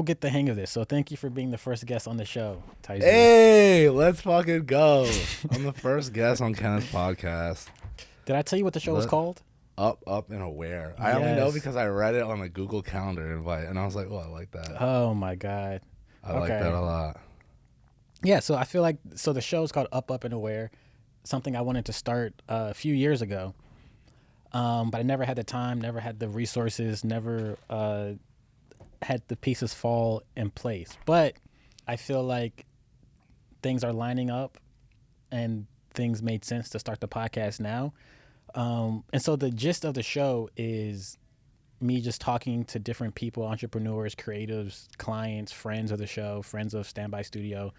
get the hang of this. So thank you for being the first guest on the show, Taizu. Hey, let's fucking go. I'm the first guest on Kenneth's podcast. Did I tell you what the show was called? Up, and Aware. I only know because I read it on a Google Calendar invite, and I was like, oh, I like that. Oh, my God. I like that a lot. Yeah, so I feel like, so the show is called Up, and Aware, something I wanted to start a few years ago. But I never had the time, never had the resources, never had the pieces fall in place. But I feel like things are lining up and things made sense to start the podcast now. And so the gist of the show is me just talking to different people, entrepreneurs, creatives, clients, friends of the show, friends of STBY Studio,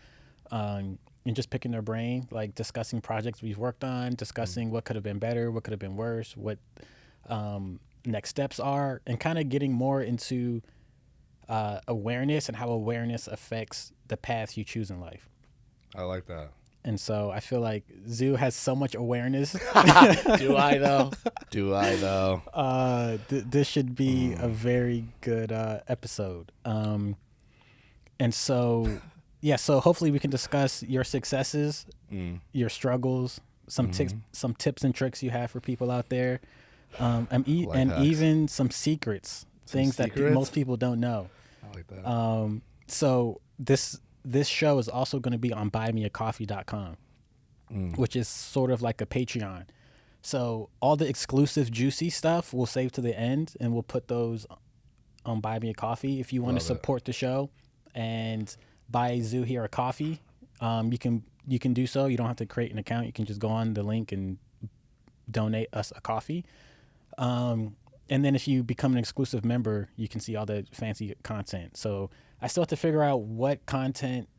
and just picking their brain, like discussing projects we've worked on, discussing what could have been better, what could have been worse, what next steps are, and kind of getting more into awareness and how awareness affects the paths you choose in life. I like that. And so I feel like Zoo has so much awareness. Do I though? This should be a very good episode. And so, yeah, so hopefully we can discuss your successes, your struggles, some tips and tricks you have for people out there, and even some secrets, things that most people don't know. I like that. So this show is also going to be on buymeacoffee.com, which is sort of like a Patreon. So all the exclusive juicy stuff we'll save to the end, and we'll put those on Buy Me a Coffee. If you want to support the show and buy Zoo here a coffee, you can do so. You don't have to create an account. You can just go on the link and donate us a coffee. And then if you become an exclusive member, you can see all the fancy content. So I still have to figure out what content,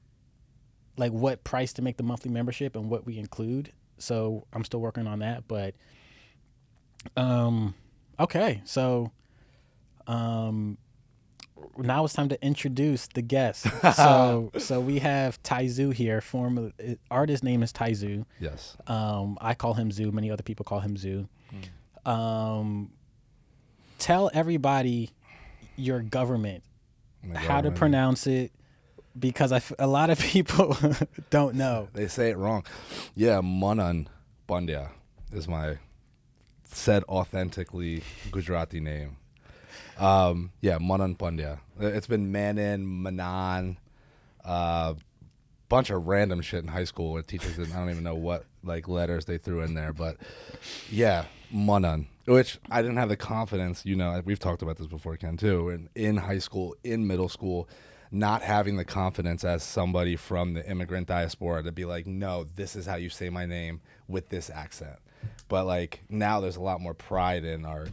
like what price to make the monthly membership and what we include. So I'm still working on that. But okay, so now it's time to introduce the guest. So we have Taizu here. Artist name is Taizu. Yes. I call him Zoo. Many other people call him Zoo. Tell everybody your government, how to pronounce it, because a lot of people don't know. They say it wrong. Yeah, Manan Pandya is my said authentically Gujarati name. Yeah, Manan Pandya. It's been Manan, bunch of random shit in high school with teachers, and I don't even know what like letters they threw in there, but yeah, Manan, which I didn't have the confidence, we've talked about this before, Ken, too, and in high school, in middle school, not having the confidence as somebody from the immigrant diaspora to be like, no, this is how you say my name with this accent. But like now there's a lot more pride in our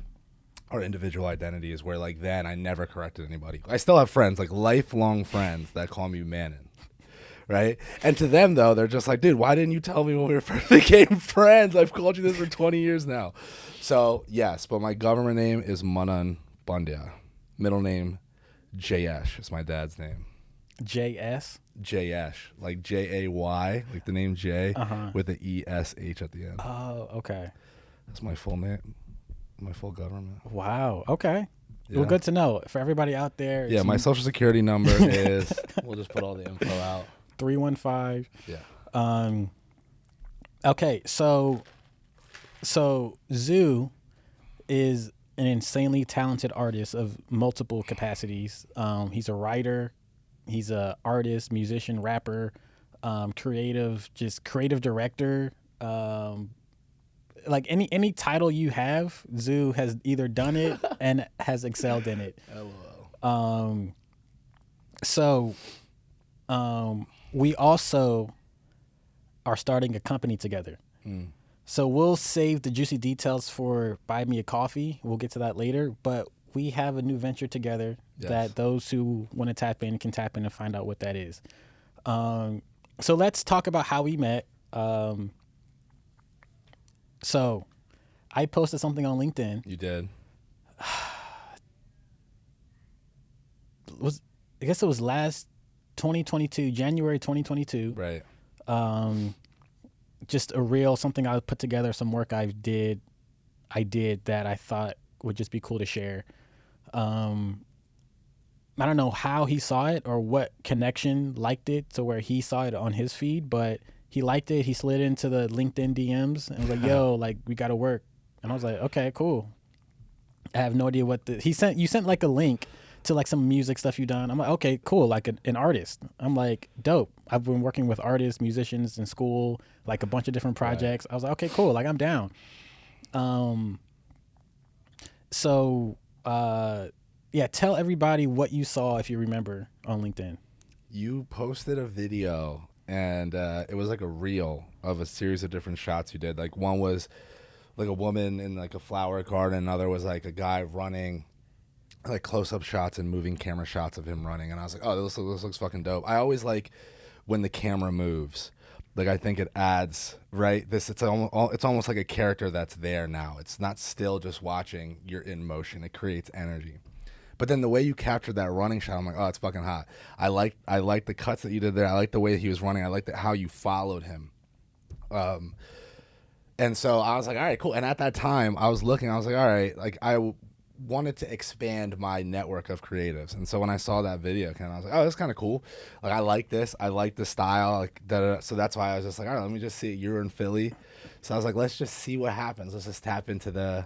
individual identities, where like then I never corrected anybody. I still have friends, like lifelong friends, that call me Manan. Right? And to them, though, they're just like, dude, why didn't you tell me when we first became friends? I've called you this for 20 years now. So, yes, but my government name is Manan Pandya. Middle name, Jayesh. It's my dad's name. J.S.? Jayesh, like J-A-Y, like the name J, with the E-S-H at the end. Oh, okay. That's my full name, my full government. Wow, okay. Yeah. Well, good to know. For everybody out there. Yeah, my social security number is, we'll just put all the info out. 315. Yeah. Okay, so Zoo is an insanely talented artist of multiple capacities. He's a writer, he's a artist, musician, rapper, creative director. Like any title you have, Zoo has either done it and has excelled in it. LOL. We also are starting a company together. So we'll save the juicy details for Buy Me a Coffee. We'll get to that later. But we have a new venture together that those who want to tap in can tap in and find out what that is. So let's talk about how we met. So I posted something on LinkedIn. You did? I guess it was last 2022, January 2022. Right. Just a reel, something I put together, some work I did that I thought would just be cool to share. I don't know how he saw it or what connection liked it to where he saw it on his feed, but he liked it. He slid into the LinkedIn DMs and was like, "Yo, like we got to work." And I was like, "Okay, cool." I have no idea what he sent. You sent like a link to like some music stuff you done. I'm like, "Okay, cool." Like an artist. I'm like, "Dope." I've been working with artists, musicians in school, like a bunch of different projects. I was like, "Okay, cool." Like I'm down. Um. So, yeah, tell everybody what you saw if you remember on LinkedIn. You posted a video, and it was like a reel of a series of different shots you did. Like one was like a woman in like a flower garden, another was like a guy running, like close-up shots and moving camera shots of him running. And I was like, oh, this looks fucking dope. I always like when the camera moves. Like I think it adds, right? It's almost like a character that's there now. It's not still just watching. You're in motion. It creates energy. But then the way you captured that running shot, I'm like, oh, it's fucking hot. I like the cuts that you did there. I like the way that he was running. I like how you followed him. And so I was like, all right, cool. And at that time, I was looking. I was like, all right, like wanted to expand my network of creatives. And so when I saw that video, I was like, oh, that's kind of cool. Like I like this. I like the style. Like so that's why I was just like, all right, let me just see. You're in Philly, so I was like, let's just see what happens. Let's just tap into the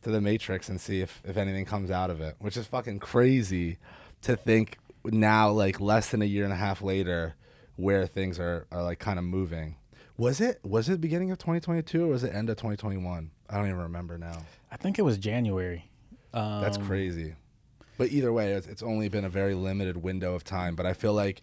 matrix and see if anything comes out of it, which is fucking crazy to think now, like less than a year and a half later, where things are like kind of moving. Was it beginning of 2022 or was it end of 2021? I don't even remember now. I think it was January. That's crazy. But either way, it's only been a very limited window of time. But I feel like,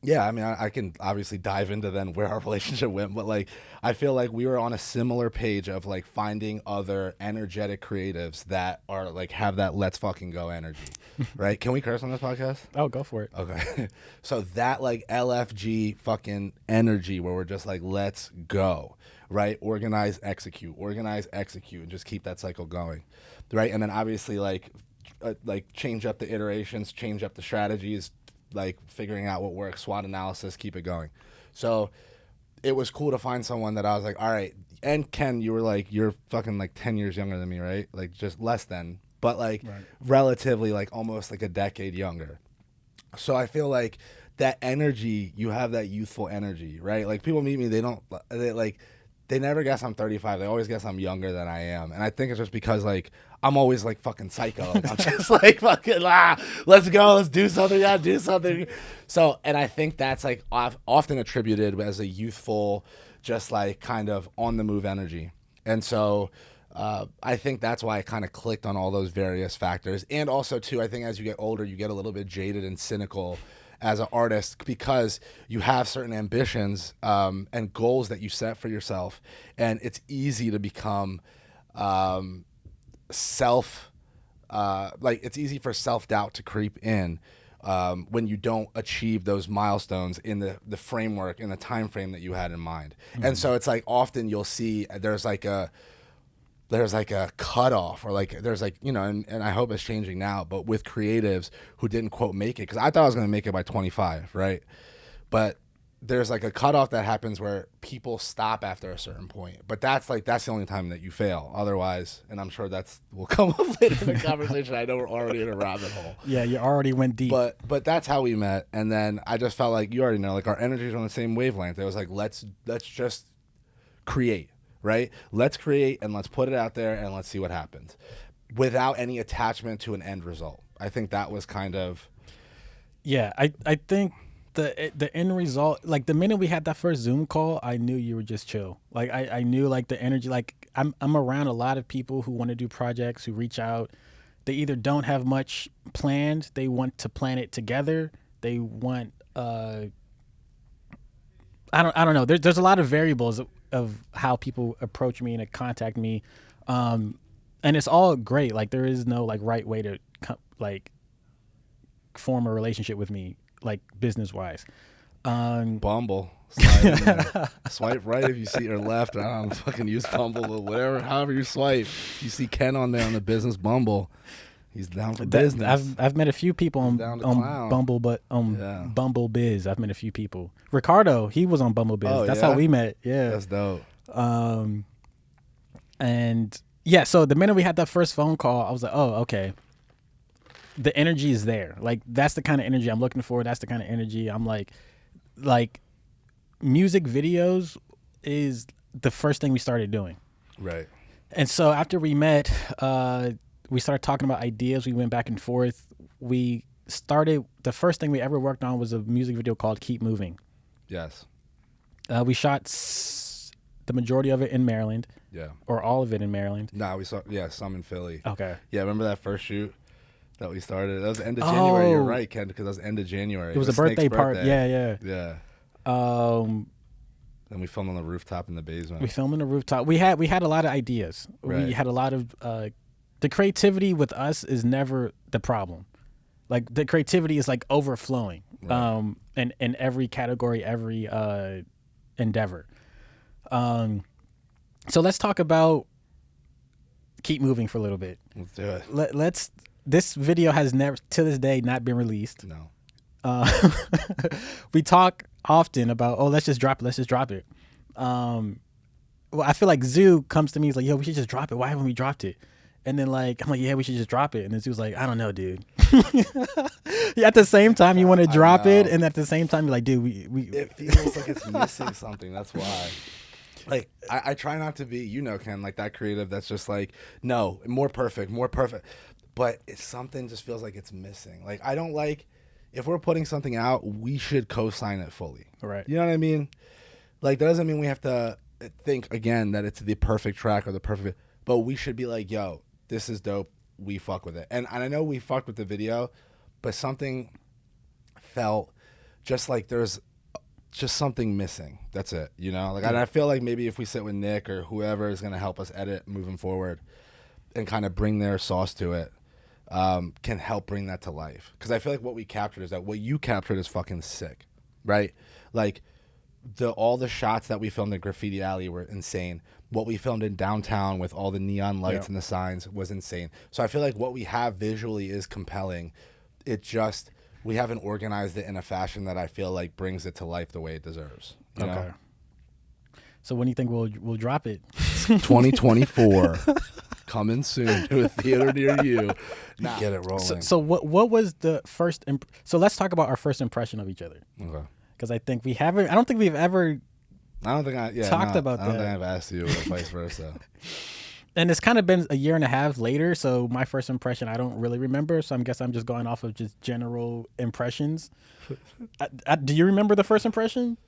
yeah, I mean, I can obviously dive into then where our relationship went, but like, I feel like we were on a similar page of like finding other energetic creatives that are like have that let's fucking go energy, right? Can we curse on this podcast? Oh, go for it. Okay. So that like LFG fucking energy where we're just like, let's go, right? Organize, execute, and just keep that cycle going, right? And then obviously like change up the iterations, change up the strategies, like figuring out what works, SWOT analysis, keep it going. So it was cool to find someone that I was like, all right. And Ken, you were like, you're fucking like 10 years younger than me, right? Like just less than, but like relatively like almost like a decade younger. So I feel like that energy, you have that youthful energy, right? Like people meet me, they never guess I'm 35. They always guess I'm younger than I am. And I think it's just because like I'm always like fucking psycho. Like, I'm just like fucking let's go, let's do something, do something. So, and I think that's like often attributed as a youthful, just like kind of on the move energy. And so I think that's why I kind of clicked on all those various factors. And also too, I think as you get older, you get a little bit jaded and cynical as an artist because you have certain ambitions and goals that you set for yourself, and it's easy to become it's easy for self-doubt to creep in when you don't achieve those milestones in the framework, in the time frame that you had in mind. Mm-hmm. And so it's like often you'll see there's like a cutoff, or like there's like, you know, and I hope it's changing now, but with creatives who didn't quote make it, because I thought I was going to make it by 25, right? But there's like a cutoff that happens where people stop after a certain point, but that's the only time that you fail. Otherwise, and I'm sure will come up later in the conversation. I know we're already in a rabbit hole. Yeah, you already went deep. But that's how we met, and then I just felt like, you already know, like our energies are on the same wavelength. It was like let's just create. Right? Let's create and let's put it out there and let's see what happens without any attachment to an end result. I think that was kind of... Yeah, I think the end result, like the minute we had that first Zoom call, I knew you were just chill. Like I knew like the energy, like I'm around a lot of people who want to do projects, who reach out. They either don't have much planned, they want to plan it together. They want I don't know. There's a lot of variables of how people approach me and contact me, and it's all great. Like there is no like right way to like form a relationship with me, like business wise. Bumble, swipe right if you see, or left. I don't fucking use Bumble or whatever. However you swipe, you see Ken on there on the business Bumble. He's down for business. I've met a few people on Bumble, but Bumble Biz. I've met a few people. Ricardo, he was on Bumble Biz. That's how we met. Yeah, that's dope. And yeah, so the minute we had that first phone call, I was like, oh, okay. the energy is there. Like that's the kind of energy I'm looking for. That's the kind of energy I'm like music videos is the first thing we started doing. Right. And so after we met, we started talking about ideas. We went back and forth. We started, the first thing we ever worked on was a music video called Keep Moving. Yes. We shot the majority of it in Maryland. Yeah. Or all of it in Maryland. Nah, we saw, some in Philly. Okay. Yeah, remember that first shoot that we started? That was the end of January. You're right, Ken, because that was the end of January. It was a birthday party. Yeah. And we filmed on the rooftop in the basement. We filmed on the rooftop. We had a lot of ideas. Right. We had a lot of the creativity with us is never the problem. Like the creativity is like overflowing. Right. In every category, every endeavor. So let's talk about Keep Moving for a little bit. Let's do it. This video has never, to this day, not been released. No. We talk often about, let's just drop it. Well, I feel like Zoo comes to me, he's like, yo, we should just drop it. Why haven't we dropped it? And then I'm like, yeah, we should just drop it. And then Zoo's like, I don't know, dude. At the same time, you want to drop it, and at the same time, you're like, dude, we it feels like it's missing something. That's why. Like, I try not to be, Ken, like that creative that's just like, no, more perfect. But something just feels like it's missing. Like, I don't like, if we're putting something out, we should co-sign it fully. Right. You know what I mean? Like, that doesn't mean we have to think, again, that it's the perfect track or the perfect, but we should be like, yo, this is dope. We fuck with it. And I know we fucked with the video, but something felt just like there's just something missing. That's it, Like, and I feel like maybe if we sit with Nick or whoever is going to help us edit moving forward and kind of bring their sauce to it, can help bring that to life. Because I feel like what we captured is that what you captured is fucking sick, right? Like, all the shots that we filmed in Graffiti Alley were insane. What we filmed in downtown with all the neon lights and the signs was insane. So I feel like what we have visually is compelling. It just, we haven't organized it in a fashion that I feel like brings it to life the way it deserves. You know? So when do you think we'll drop it? 2024. Coming soon to a theater near you. Get it rolling. So what was the first? So let's talk about our first impression of each other. Okay. Because I think we haven't. I don't think we've ever. I don't think talked about that. I don't think I've asked you, or vice versa. And it's kind of been a year and a half later, so my first impression I don't really remember. So I guess I'm just going off of just general impressions. Do you remember the first impression?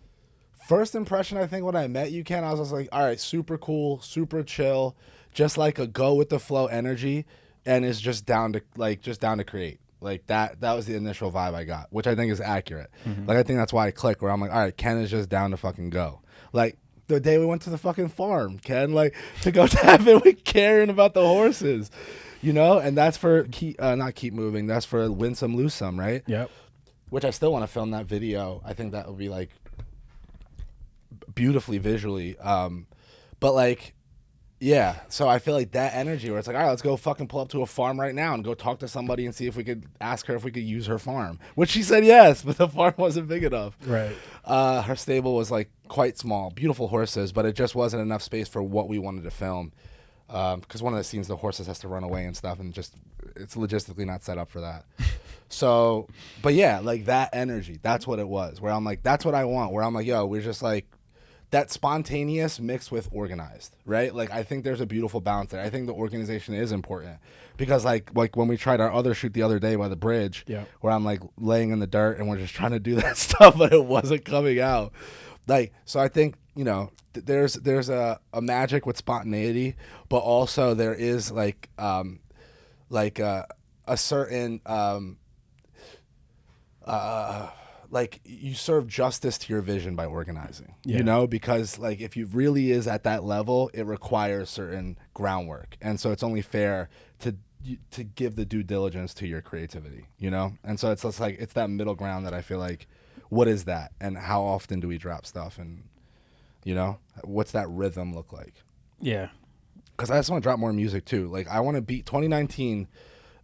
First impression, I think when I met you, Ken, I was just like, all right, super cool, super chill, just like a go with the flow energy, and is just down to create. Like that was the initial vibe I got, which I think is accurate. Mm-hmm. Like I think that's why I click, where I'm like, all right, Ken is just down to fucking go. Like the day we went to the fucking farm, Ken, like to go tap it with Karen about the horses, and that's for not Keep Moving. That's for Win Some, Lose Some, right? Yep. Which I still want to film that video. I think that would be like beautifully visually. But like, yeah. So I feel like that energy where it's like, all right, let's go fucking pull up to a farm right now and go talk to somebody and see if we could ask her if we could use her farm. Which she said yes, but the farm wasn't big enough. Right. Her stable was like quite small, beautiful horses, but it just wasn't enough space for what we wanted to film. Because one of the scenes, the horses has to run away and stuff, and just it's logistically not set up for that. So, but yeah, like that energy, that's what it was. Where I'm like, that's what I want. Where I'm like, yo, we're just like that spontaneous mixed with organized, right? Like I think there's a beautiful balance there. I think the organization is important because like when we tried our other shoot the other day by the bridge, where I'm like laying in the dirt and we're just trying to do that stuff, but it wasn't coming out. Like, so I think, there's a magic with spontaneity, but also there is like a certain like you serve justice to your vision by organizing, because like if you really is at that level, it requires certain groundwork. And so it's only fair to give the due diligence to your creativity, And so it's just like, it's that middle ground that I feel like, what is that? And how often do we drop stuff? And, what's that rhythm look like? Yeah. Because I just want to drop more music too. Like I want to beat 2019.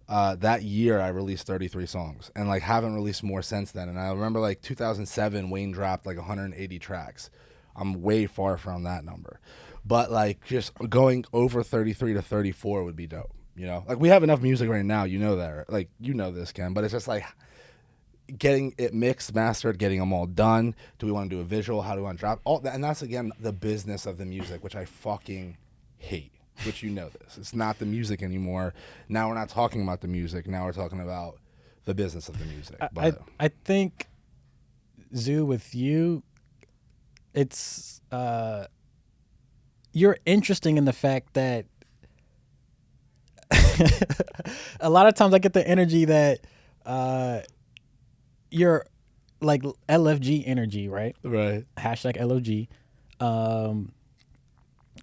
That year I released 33 songs and like haven't released more since then. And I remember like 2007 Wayne dropped like 180 tracks. I'm way far from that number, but like just going over 33 to 34 would be dope. You know, like we have enough music right now. You know that, right? Like you know this, Ken. But it's just like getting it mixed, mastered, getting them all done. Do we want to do a visual? How do we want to drop all that? And that's again the business of the music, which I fucking hate. Which you know this. It's not the music anymore. Now we're not talking about the music. Now we're talking about the business of the music. I think, Zoo, with you, it's you're interesting in the fact that a lot of times I get the energy that you're like LFG energy, right? Right. Hashtag LFG.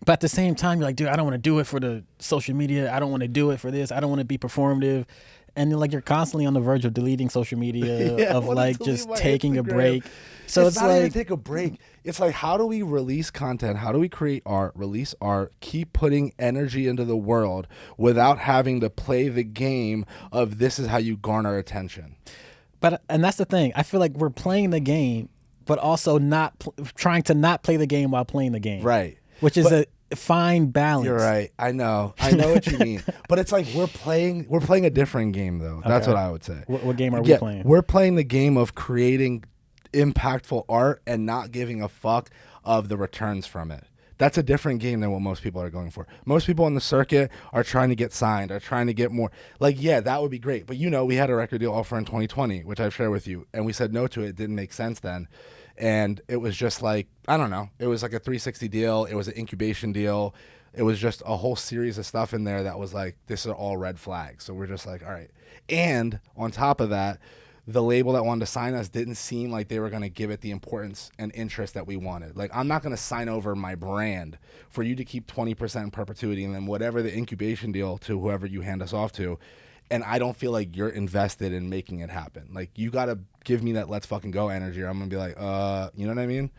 But at the same time, you're like, dude, I don't want to do it for the social media. I don't want to do it for this. I don't want to be performative. And then, like, you're constantly on the verge of deleting social media, of like just taking a break. So it's not like even take a break. It's like, how do we release content? How do we create art, release art, keep putting energy into the world without having to play the game of this is how you garner attention? And that's the thing. I feel like we're playing the game, but also not trying to not play the game while playing the game. Right. Which is a fine balance. You're right. I know what you mean. But it's like we're playing a different game though. That's what I would say. What game are we playing? We're playing the game of creating impactful art and not giving a fuck of the returns from it. That's a different game than what most people are going for. Most people on the circuit are trying to get signed, are trying to get more. Like, yeah, that would be great. But we had a record deal offer in 2020, which I've shared with you, and we said no to it. It didn't make sense then. And it was just like, I don't know. It was like a 360 deal. It was an incubation deal. It was just a whole series of stuff in there that was like, this are all red flags. So we're just like, all right. And on top of that, the label that wanted to sign us didn't seem like they were going to give it the importance and interest that we wanted. Like, I'm not going to sign over my brand for you to keep 20% in perpetuity and then whatever the incubation deal to whoever you hand us off to. And I don't feel like you're invested in making it happen. Like, you got to give me that let's fucking go energy, or I'm going to be like, you know what I mean?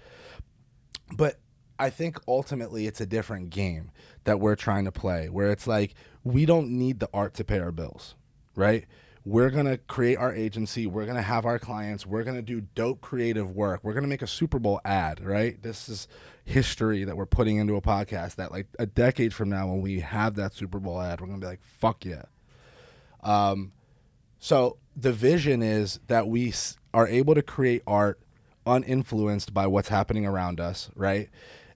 But I think ultimately it's a different game that we're trying to play, where it's like, we don't need the art to pay our bills, right? We're going to create our agency. We're going to have our clients. We're going to do dope creative work. We're going to make a Super Bowl ad, right? This is history that we're putting into a podcast that, like, a decade from now when we have that Super Bowl ad, we're going to be like, fuck yeah. So the vision is that we are able to create art uninfluenced by what's happening around us, right?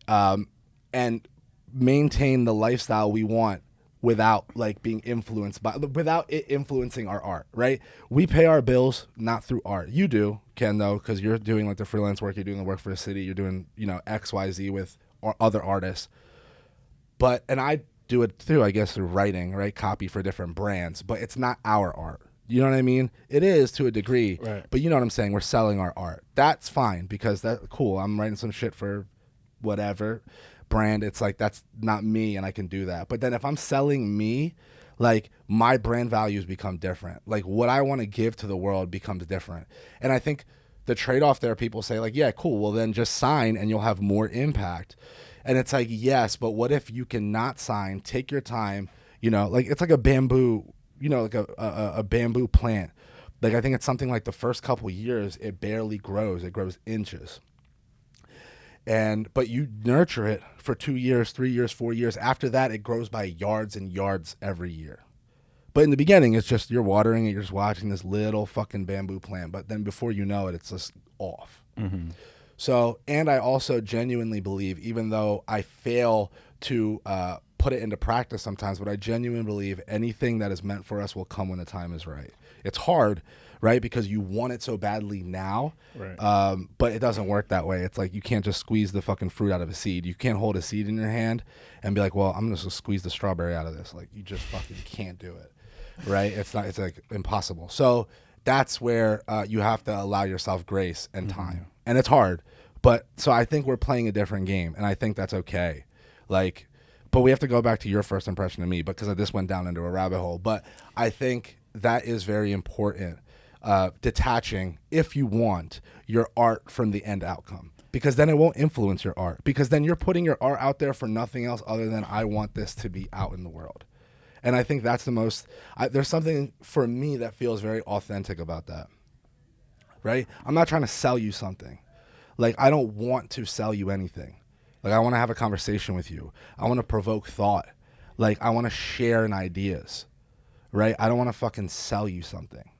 And maintain the lifestyle we want without like being influenced by, without it influencing our art, right? We pay our bills not through art. You do, Ken, though, because you're doing like the freelance work, you're doing the work for the city, you're doing, X, Y, Z with other artists. And I do it through, I guess, through writing, right? Copy for different brands, but it's not our art. You know what I mean? It is to a degree, right. But you know what I'm saying? We're selling our art. That's fine because that's cool. I'm writing some shit for whatever brand. It's like, that's not me and I can do that. But then if I'm selling me, like, my brand values become different. Like, what I want to give to the world becomes different. And I think the trade-off there, people say like, yeah, cool. Well, then just sign and you'll have more impact. And it's like, yes, but what if you cannot sign, take your time, like it's like a bamboo, like a bamboo plant. Like, I think it's something like the first couple years, it barely grows. It grows inches. But you nurture it for 2 years, 3 years, 4 years. After that, it grows by yards and yards every year. But in the beginning, it's just you're watering it. You're just watching this little fucking bamboo plant. But then before you know it, it's just off. Mm-hmm. So, and I also genuinely believe, even though I fail to put it into practice sometimes, but I genuinely believe anything that is meant for us will come when the time is right. It's hard, right? Because you want it so badly now, right. But it doesn't work that way. It's like you can't just squeeze the fucking fruit out of a seed. You can't hold a seed in your hand and be like, well, I'm just going to squeeze the strawberry out of this. Like, you just fucking can't do it, right? It's like impossible. So that's where you have to allow yourself grace and time. Mm-hmm. And it's hard. But so I think we're playing a different game, and I think that's okay. Like, but we have to go back to your first impression of me because this went down into a rabbit hole. But I think that is very important, detaching, if you want, your art from the end outcome. Because then it won't influence your art. Because then you're putting your art out there for nothing else other than I want this to be out in the world. And I think that's the most, there's something for me that feels very authentic about that, right? I'm not trying to sell you something. Like, I don't want to sell you anything. Like, I want to have a conversation with you. I want to provoke thought. Like, I want to share in ideas, right? I don't want to fucking sell you something.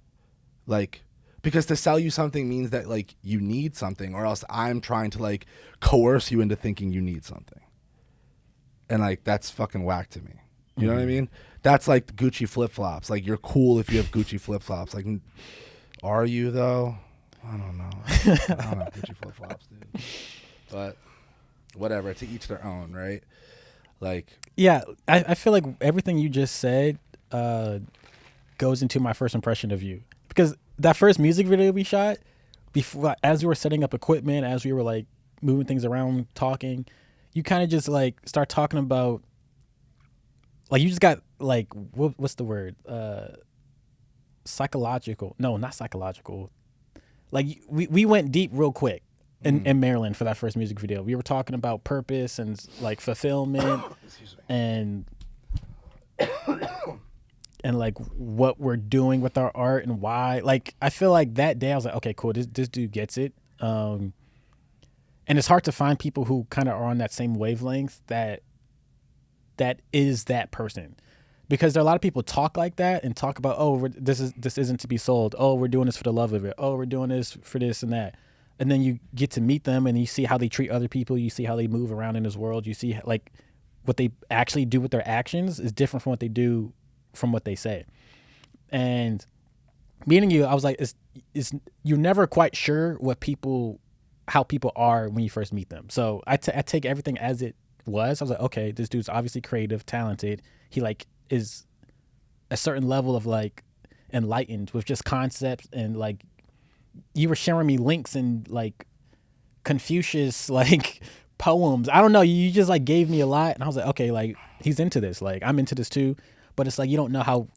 Like, because to sell you something means that, like, you need something, or else I'm trying to, like, coerce you into thinking you need something. And, like, that's fucking whack to me. You know what I mean? That's like Gucci flip-flops. Like, you're cool if you have Gucci flip-flops. Like, are you, though? I don't know. I don't have Gucci flip-flops, dude. But whatever. To each their own, right? Like, Yeah, I feel like everything you just said goes into my first impression of you. Because that first music video we shot, before, as we were setting up equipment, as we were like moving things around, talking, you kind of just like start talking about, like, you just got like, what's the word? Psychological. No, not psychological. Like, we went deep real quick in Maryland for that first music video. We were talking about purpose and like fulfillment and like what we're doing with our art and why. Like, I feel like that day I was like, okay, cool, this dude gets it. And it's hard to find people who kind of are on that same wavelength that is that person, because there are a lot of people talk like that and talk about, oh, this isn't to be sold. Oh, we're doing this for the love of it. Oh, we're doing this for this and that. And then you get to meet them and you see how they treat other people. You see how they move around in this world. You see like what they actually do with their actions is different from what they do from what they say. And meeting you, I was like, you're never quite sure how people are when you first meet them. So I take everything as it was. I was like, okay, this dude's obviously creative, talented. He like is a certain level of like enlightened with just concepts, and like you were sharing me links and like Confucius like poems. I don't know. You just like gave me a lot, and I was like, okay, like he's into this. Like I'm into this too, but it's like you don't know how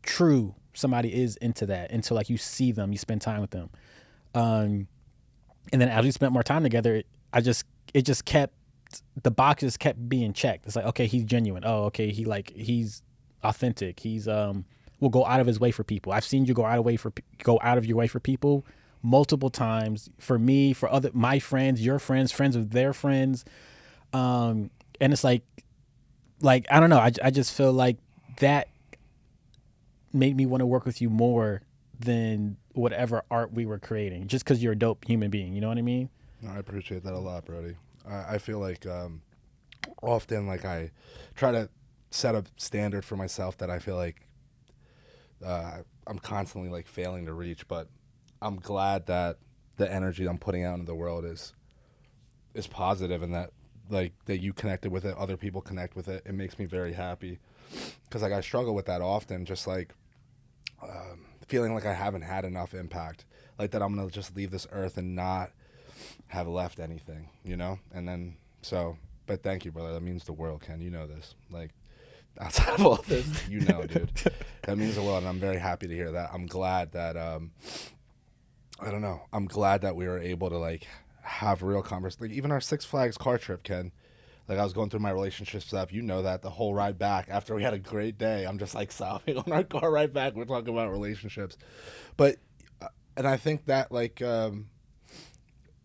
true somebody is into that until like you see them, you spend time with them. And then as we spent more time together, it just kept, the boxes kept being checked. It's like, okay, he's genuine. Oh, okay, he's authentic. He's will go out of his way for people. I've seen you go out of your way for people multiple times, for me, for my friends, your friends, friends of their friends. And it's like I don't know, I just feel like that made me want to work with you more than whatever art we were creating, just because you're a dope human being. You know what I mean? No, I appreciate that a lot, Brody. I feel like often like I try to set a standard for myself that I feel like I'm constantly like failing to reach, but I'm glad that the energy I'm putting out into the world is positive, and that like that you connected with it, other people connect with it. It makes me very happy, because like I struggle with that often, just like feeling like I haven't had enough impact, like that I'm gonna just leave this earth and not have left anything, you know? And then but thank you, brother. That means the world, Ken. You know this. Like, outside of all this, you know, dude. That means the world, and I'm very happy to hear that. I'm glad that I don't know. I'm glad that we were able to like have real conversations. Like even our Six Flags car trip, Ken. Like I was going through my relationship stuff. You know that the whole ride back after we had a great day, I'm just like sobbing on our car ride back. We're talking about relationships, but and I think that like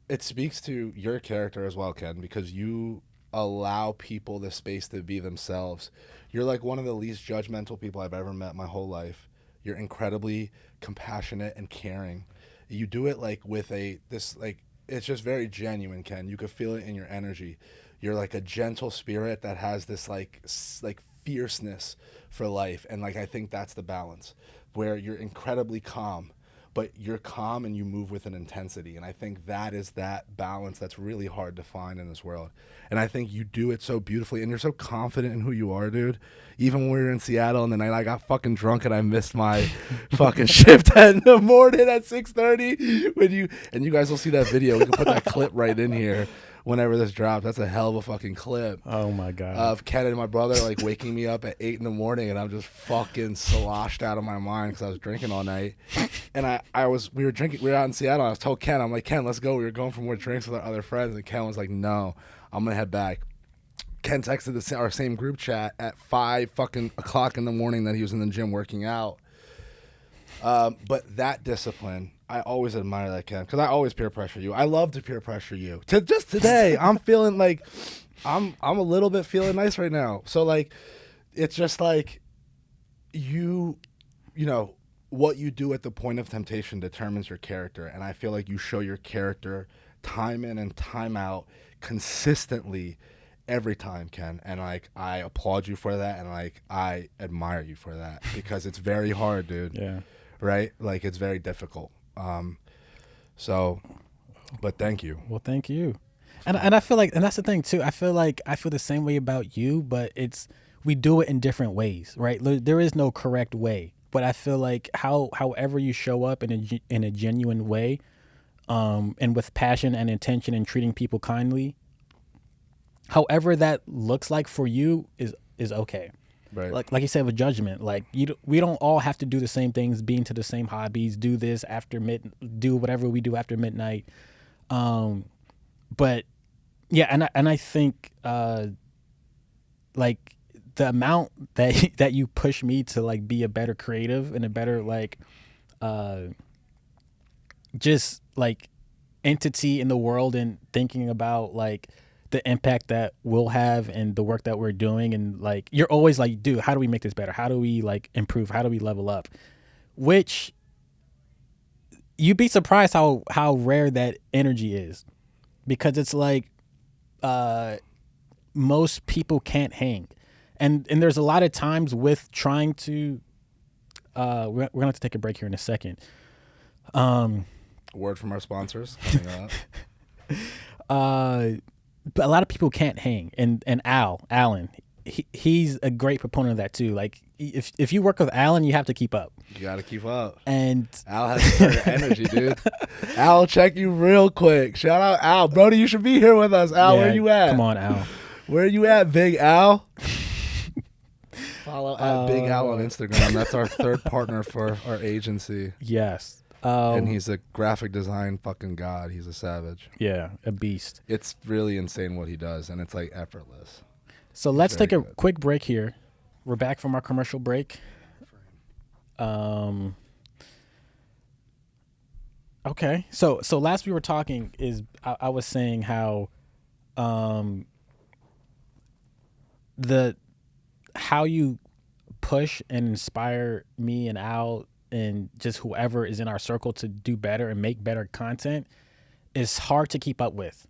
it speaks to your character as well, Ken, because you allow people the space to be themselves. You're like one of the least judgmental people I've ever met my whole life. You're incredibly compassionate and caring. You do it like with it's just very genuine, Ken. You could feel it in your energy. You're like a gentle spirit that has this like fierceness for life, and like I think that's the balance, where you're incredibly calm, but you're calm and you move with an intensity, and I think that is that balance that's really hard to find in this world. And I think you do it so beautifully, and you're so confident in who you are, dude. Even when we were in Seattle and the night I got fucking drunk and I missed my fucking shift in the morning at 6:30, and you guys will see that video. We can put that clip right in here whenever this drops. That's a hell of a fucking clip. Oh my god. Of Ken and my brother like waking me up at 8 a.m. and I'm just fucking sloshed out of my mind because I was drinking all night. And we were out in Seattle. And I was told Ken, I'm like, Ken, let's go. We were going for more drinks with our other friends, and Ken was like, no, I'm gonna head back. Ken texted our same group chat at 5 fucking o'clock in the morning that he was in the gym working out. But that discipline, I always admire that, Ken, because I always peer pressure you. I love to peer pressure you. Just today, I'm feeling like I'm a little bit feeling nice right now. So like, it's just like you know, what you do at the point of temptation determines your character. And I feel like you show your character time in and time out consistently every time, Ken. And like, I applaud you for that. And like, I admire you for that because it's very hard, dude. Yeah. Right? Like, it's very difficult. So, but thank you. Well, thank you. And I feel like, and that's the thing too. I feel like I feel the same way about you, but we do it in different ways, right? There is no correct way, but I feel like however you show up in a genuine way, and with passion and intention and treating people kindly, however that looks like for you is okay. Right. Like you said with judgment, like we don't all have to do the same things, be into the same hobbies, do this do whatever we do after midnight. But yeah, and I think like the amount that you push me to like be a better creative and a better like just like entity in the world and thinking about like the impact that we'll have and the work that we're doing, and like you're always like, dude, how do we make this better? How do we like improve? How do we level up? Which you'd be surprised how rare that energy is, because it's like most people can't hang, and there's a lot of times with trying to we're gonna have to take a break here in a second. Word from our sponsors coming up. But a lot of people can't hang, and Alan, he's a great proponent of that too. Like if you work with Alan, you have to keep up. You got to keep up. And Al has a certain energy, dude. Al, check you real quick. Shout out Al, Brody. You should be here with us. Al, where you at? Come on, Al. Where you at, Big Al? Follow at Big Al on Instagram. That's our third partner for our agency. Yes. And he's a graphic design fucking god. He's a savage. Yeah, a beast. It's really insane what he does, and it's like effortless. So let's take a quick break here. We're back from our commercial break. Okay. So last we were talking is I was saying how how you push and inspire me and Al and just whoever is in our circle to do better and make better content is hard to keep up with,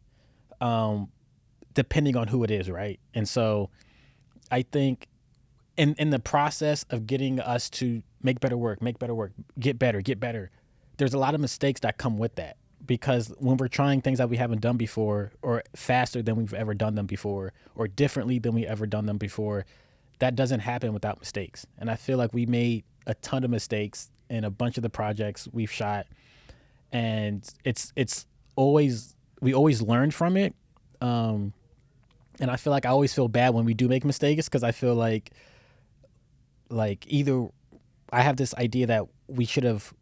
depending on who it is, right? And so I think in the process of getting us to make better work, get better, there's a lot of mistakes that come with that, because when we're trying things that we haven't done before, or faster than we've ever done them before, or differently than we ever done them before, that doesn't happen without mistakes. And I feel like we made a ton of mistakes in a bunch of the projects we've shot, and it's always, we always learn from it. And I feel like I always feel bad when we do make mistakes, because I feel like either I have this idea that we should have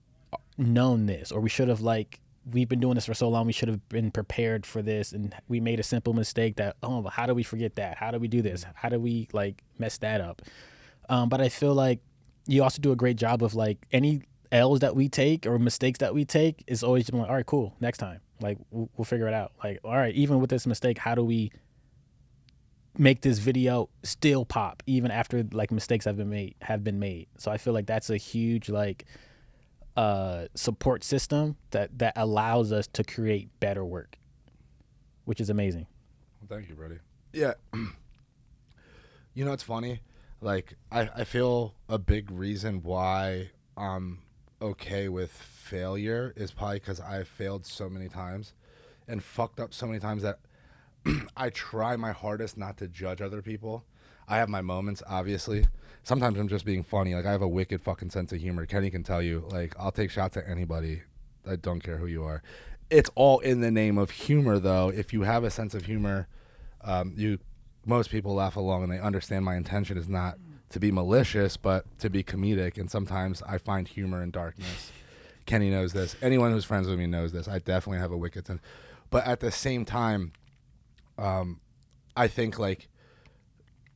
known this, or we should have, like, we've been doing this for so long, we should have been prepared for this, and we made a simple mistake that, oh, how do we forget that? How do we do this? How do we like mess that up? But I feel like you also do a great job of, like, any L's that we take or mistakes that we take is always like, all right, cool, next time, like we'll figure it out. Like, all right, even with this mistake, how do we make this video still pop even after like mistakes have been made? So I feel like that's a huge like support system that allows us to create better work, which is amazing. Well, thank you, buddy. Yeah. You know, it's funny. Like, I feel a big reason why I'm okay with failure is probably because I've failed so many times and fucked up so many times that I try my hardest not to judge other people. I have my moments, obviously. Sometimes I'm just being funny. Like, I have a wicked fucking sense of humor. Kenny can tell you, like, I'll take shots at anybody. I don't care who you are. It's all in the name of humor, though. If you have a sense of humor, most people laugh along, and they understand my intention is not to be malicious, but to be comedic. And sometimes I find humor in darkness. Kenny knows this. Anyone who's friends with me knows this. I definitely have a wicked sense. But at the same time, I think, like,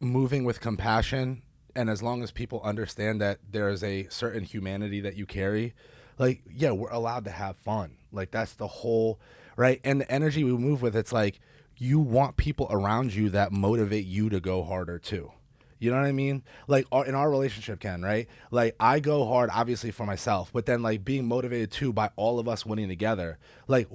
moving with compassion, and as long as people understand that there is a certain humanity that you carry, like, yeah, we're allowed to have fun. Like, that's the whole, right? And the energy we move with, it's like, you want people around you that motivate you to go harder too. You know what I mean? Like in our relationship, Ken, right? Like I go hard, obviously for myself, but then like being motivated too by all of us winning together. Like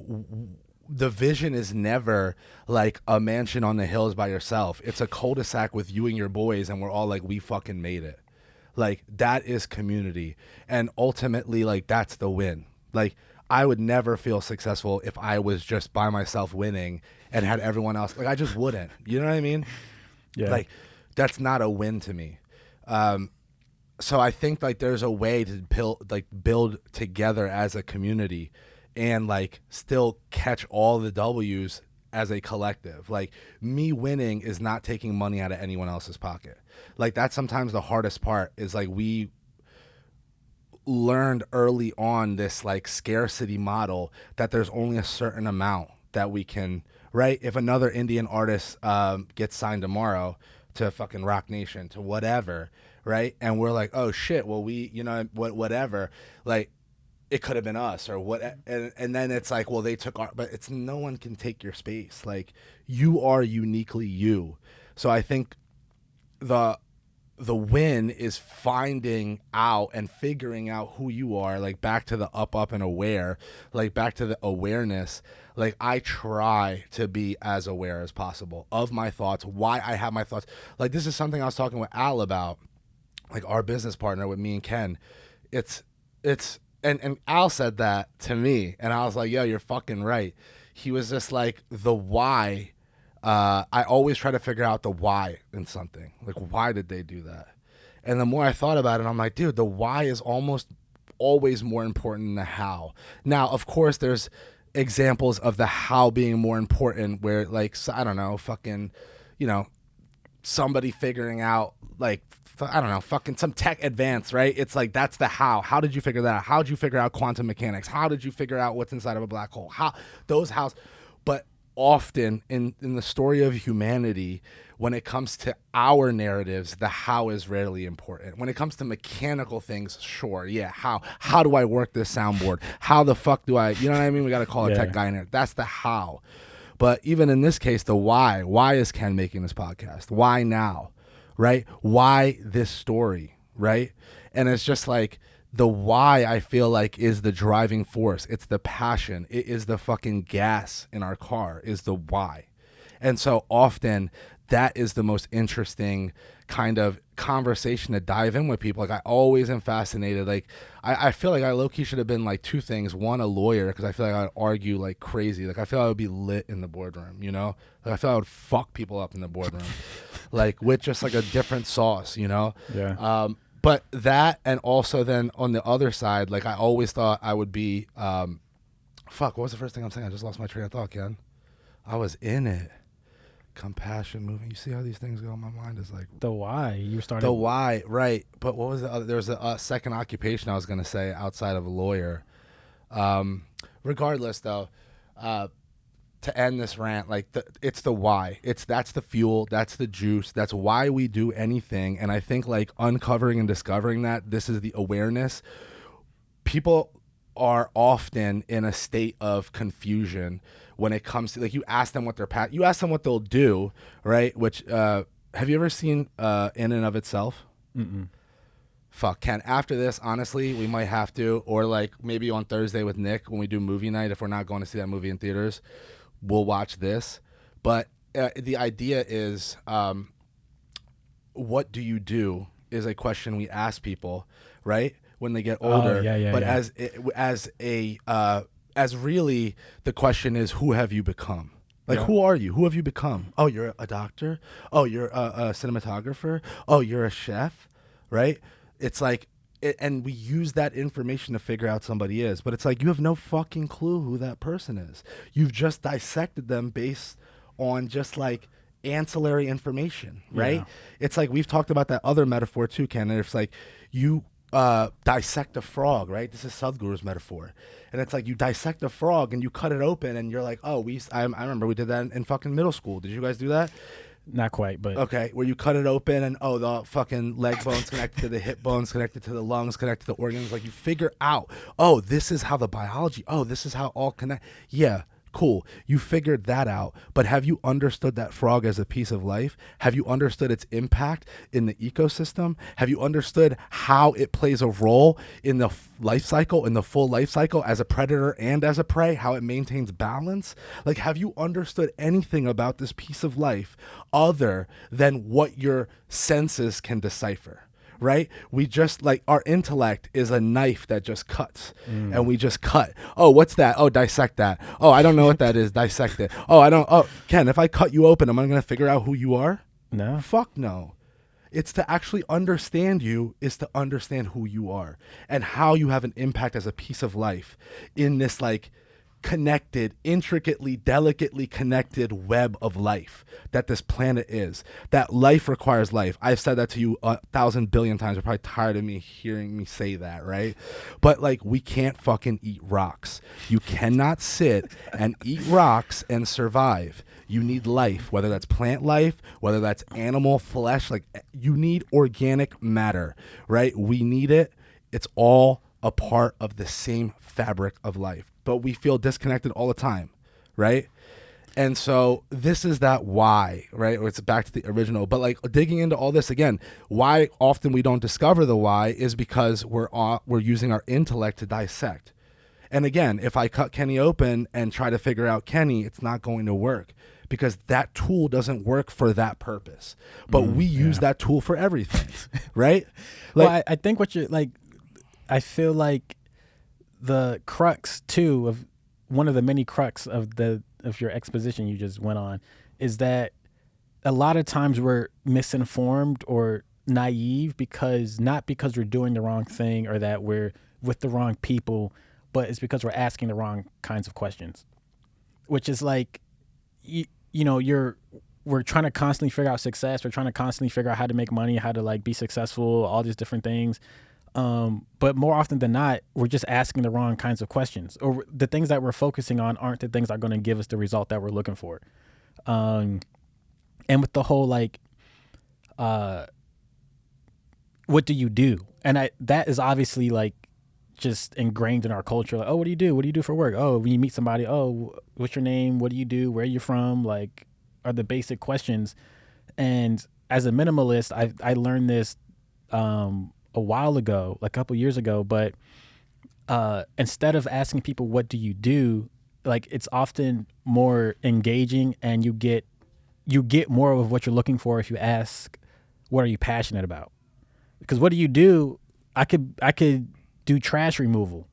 the vision is never like a mansion on the hills by yourself. It's a cul-de-sac with you and your boys, and we're all like, we fucking made it. Like that is community, and ultimately, like that's the win. Like I would never feel successful if I was just by myself winning and had everyone else. Like I just wouldn't. You know what I mean? Yeah. Like that's not a win to me. So I think like there's a way to build together as a community and like still catch all the W's as a collective. Like me winning is not taking money out of anyone else's pocket. Like that's sometimes the hardest part is like we learned early on this like scarcity model that there's only a certain amount that we can, right? If another Indian artist gets signed tomorrow to fucking Rock Nation, to whatever, right? And we're like, oh shit, well we, you know, whatever, like it could have been us or what, and then it's like, well they took our, but it's no one can take your space. Like you are uniquely you. So I think the win is finding out and figuring out who you are, like back to the up and aware, like back to the awareness. Like I try to be as aware as possible of my thoughts, why I have my thoughts. Like this is something I was talking with Al about, like our business partner with me and Ken. And Al said that to me and I was like, yo, you're fucking right. He was just like, the why. I always try to figure out the why in something. Like, why did they do that? And the more I thought about it, I'm like, dude, the why is almost always more important than the how. Now, of course, there's examples of the how being more important where, like, I don't know, fucking, you know, somebody figuring out, like, I don't know, fucking some tech advance, right? It's like, that's the how. How did you figure that out? How did you figure out quantum mechanics? How did you figure out what's inside of a black hole? How, those hows. But often in the story of humanity, when it comes to our narratives, the how is rarely important. When it comes to mechanical things, sure, yeah, how do I work this soundboard? How the fuck do I, you know what I mean? We got to call a tech guy in there. That's the how. But even in this case, the why is Ken making this podcast? Why now, right? Why this story, right? And it's just like, the why, I feel like, is the driving force. It's the passion. It is the fucking gas in our car, is the why. And so often that is the most interesting kind of conversation to dive in with people. Like I always am fascinated. Like I feel like I low-key should have been like two things. One, a lawyer, because I feel like I'd argue like crazy. Like I feel like I would be lit in the boardroom, you know? Like I feel like I would fuck people up in the boardroom. Like with just like a different sauce, you know? Yeah. But that, and also then on the other side, like I always thought I would be, what was the first thing I'm saying? I just lost my train of thought, Ken. I was in it. Compassion, moving. You see how these things go? My mind is like. The why. You started. The why, right. But what was the other? There was a second occupation I was going to say outside of a lawyer. Regardless, though, to end this rant, like it's the why. That's the fuel, that's the juice, that's why we do anything. And I think like uncovering and discovering that, this is the awareness. People are often in a state of confusion when it comes to, like, you ask them what their you ask them what they'll do, right? Which have you ever seen In and of Itself? Mm-mm. Fuck, Ken, after this, honestly, we might have to, or like maybe on Thursday with Nick when we do movie night, if we're not going to see that movie in theaters, we'll watch this. But the idea is, what do you do is a question we ask people, right, when they get older. But as really the question is, who have you become? Like, who are you? Who have you become? Oh, you're a doctor. Oh, you're a cinematographer. Oh, you're a chef, right? It's like, and we use that information to figure out somebody is, but it's like, you have no fucking clue who that person is. You've just dissected them based on just like ancillary information, right? Yeah. It's like, we've talked about that other metaphor too, Ken. And it's like, you dissect a frog, right? This is Sadhguru's metaphor. And it's like, you dissect a frog and you cut it open and you're like, oh, I remember we did that in fucking middle school. Did you guys do that? Not quite, but okay, where you cut it open and the fucking leg bone's connected to the hip bone's connected to the lungs, connected to the organs. Like, you figure out, oh, this is how the biology, this is how all connect. Yeah, Cool. You figured that out. But have you understood that frog as a piece of life? Have you understood its impact in the ecosystem? Have you understood how it plays a role in the life cycle, in the full life cycle as a predator and as a prey, how it maintains balance? Like, have you understood anything about this piece of life other than what your senses can decipher? Right? We just like our intellect is a knife that just cuts and we just cut. Oh, what's that? Oh, dissect that. Oh, I don't know what that is. Dissect it. Oh, Ken, if I cut you open, am I going to figure out who you are? No. Fuck no. It's to actually understand you is to understand who you are and how you have an impact as a piece of life in this like connected, intricately, delicately connected web of life that this planet is. That life requires life. I've said that to you 1,000 billion times. You're probably tired of me hearing me say that, right? But like, we can't fucking eat rocks. You cannot sit and eat rocks and survive. You need life, whether that's plant life, whether that's animal flesh. Like, you need organic matter, right? We need it. It's all a part of the same fabric of life, but we feel disconnected all the time, right? And so this is that why, right? Or it's back to the original, but like digging into all this again, why often we don't discover the why is because we're using our intellect to dissect. And again, if I cut Kenny open and try to figure out Kenny, it's not going to work because that tool doesn't work for that purpose. But we use that tool for everything, right? Like, Well, I think what you're like, I feel like the crux too of one of the many crux of your exposition you just went on is that a lot of times we're misinformed or naive not because we're doing the wrong thing or that we're with the wrong people, but it's because we're asking the wrong kinds of questions, which is like, we're trying to constantly figure out success. We're trying to constantly figure out how to make money, how to like be successful, all these different things. But more often than not, we're just asking the wrong kinds of questions, or the things that we're focusing on aren't the things that are going to give us the result that we're looking for. And with the whole, like, what do you do? And that is obviously like just ingrained in our culture. Like, oh, what do you do? What do you do for work? Oh, when you meet somebody, oh, what's your name? What do you do? Where are you from? Like, are the basic questions. And as a minimalist, I learned this, a while ago, like a couple years ago, but instead of asking people, what do you do? Like, it's often more engaging and you get more of what you're looking for if you ask, what are you passionate about? Because what do you do? I could do trash removal,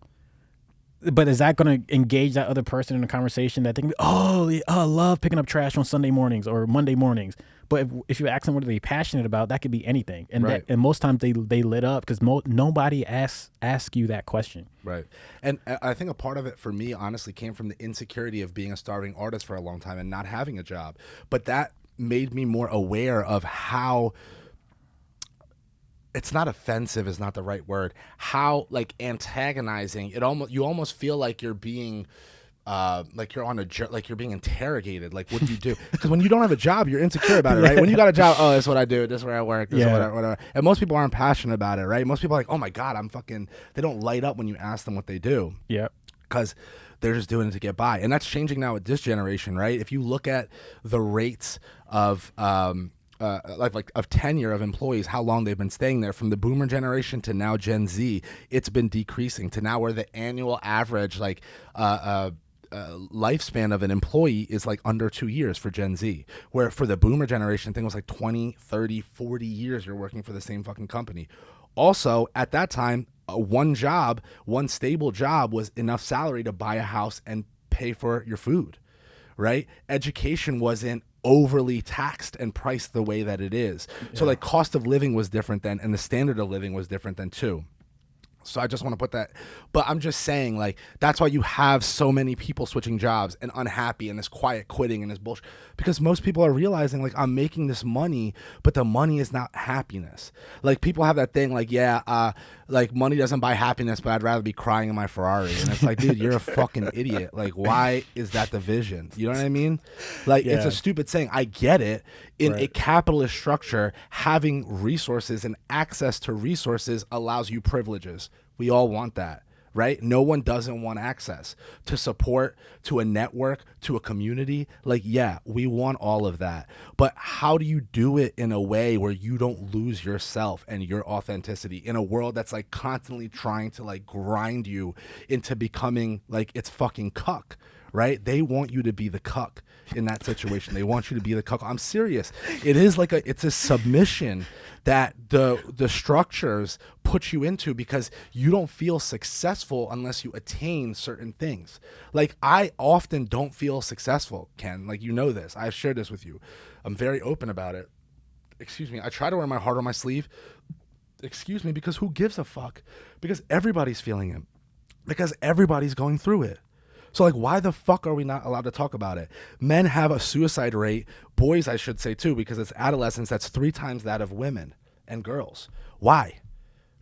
but is that going to engage that other person in a conversation that they can be, I love picking up trash on Sunday mornings or Monday mornings. But if you ask them what are they passionate about, that could be anything. And right. And most times they lit up because nobody asks you that question. Right. And I think a part of it for me, honestly, came from the insecurity of being a starving artist for a long time and not having a job. But that made me more aware of how, it's not offensive is not the right word, how like antagonizing you almost feel like you're being like you're like you're being interrogated. Like, what do you do? Because when you don't have a job, you're insecure about it, right? When you got a job, oh, this is what I do, this is where I work, this is whatever. And most people aren't passionate about it, right? Most people are like, oh my God, they don't light up when you ask them what they do. Yeah. Because they're just doing it to get by. And that's changing now with this generation, right? If you look at the rates of of tenure of employees, how long they've been staying there, from the boomer generation to now Gen Z, it's been decreasing to now where the annual average lifespan of an employee is like under 2 years for Gen Z, where for the boomer generation thing was like 20, 30, 40 years you're working for the same fucking company. Also, at that time, one stable job was enough salary to buy a house and pay for your food, right? Education wasn't overly taxed and priced the way that it is. Yeah. So like cost of living was different then, and the standard of living was different then too. So I just want to put that, but I'm just saying, like, that's why you have so many people switching jobs and unhappy and this quiet quitting and this bullshit, because most people are realizing, like, I'm making this money, but the money is not happiness. Like, people have that thing, like, like, money doesn't buy happiness, but I'd rather be crying in my Ferrari. And it's like, dude, you're a fucking idiot. Like, why is that the vision? You know what I mean? Like, It's a stupid saying. I get it. In a capitalist structure, having resources and access to resources allows you privileges. We all want that, right? No one doesn't want access to support, to a network, to a community. Like, yeah, we want all of that. But how do you do it in a way where you don't lose yourself and your authenticity in a world that's like constantly trying to like grind you into becoming like it's fucking cuck, right? They want you to be the cuck in that situation. They want you to be the cuck. I'm serious. It is like it's a submission that the structures put you into because you don't feel successful unless you attain certain things. Like, I often don't feel successful, Ken. Like, you know this. I've shared this with you. I'm very open about it. Excuse me. I try to wear my heart on my sleeve. Excuse me, because who gives a fuck? Because everybody's feeling it. Because everybody's going through it. So, like, why the fuck are we not allowed to talk about it? Men have a suicide rate, boys, I should say, too, because it's adolescence, that's 3 times that of women and girls. Why?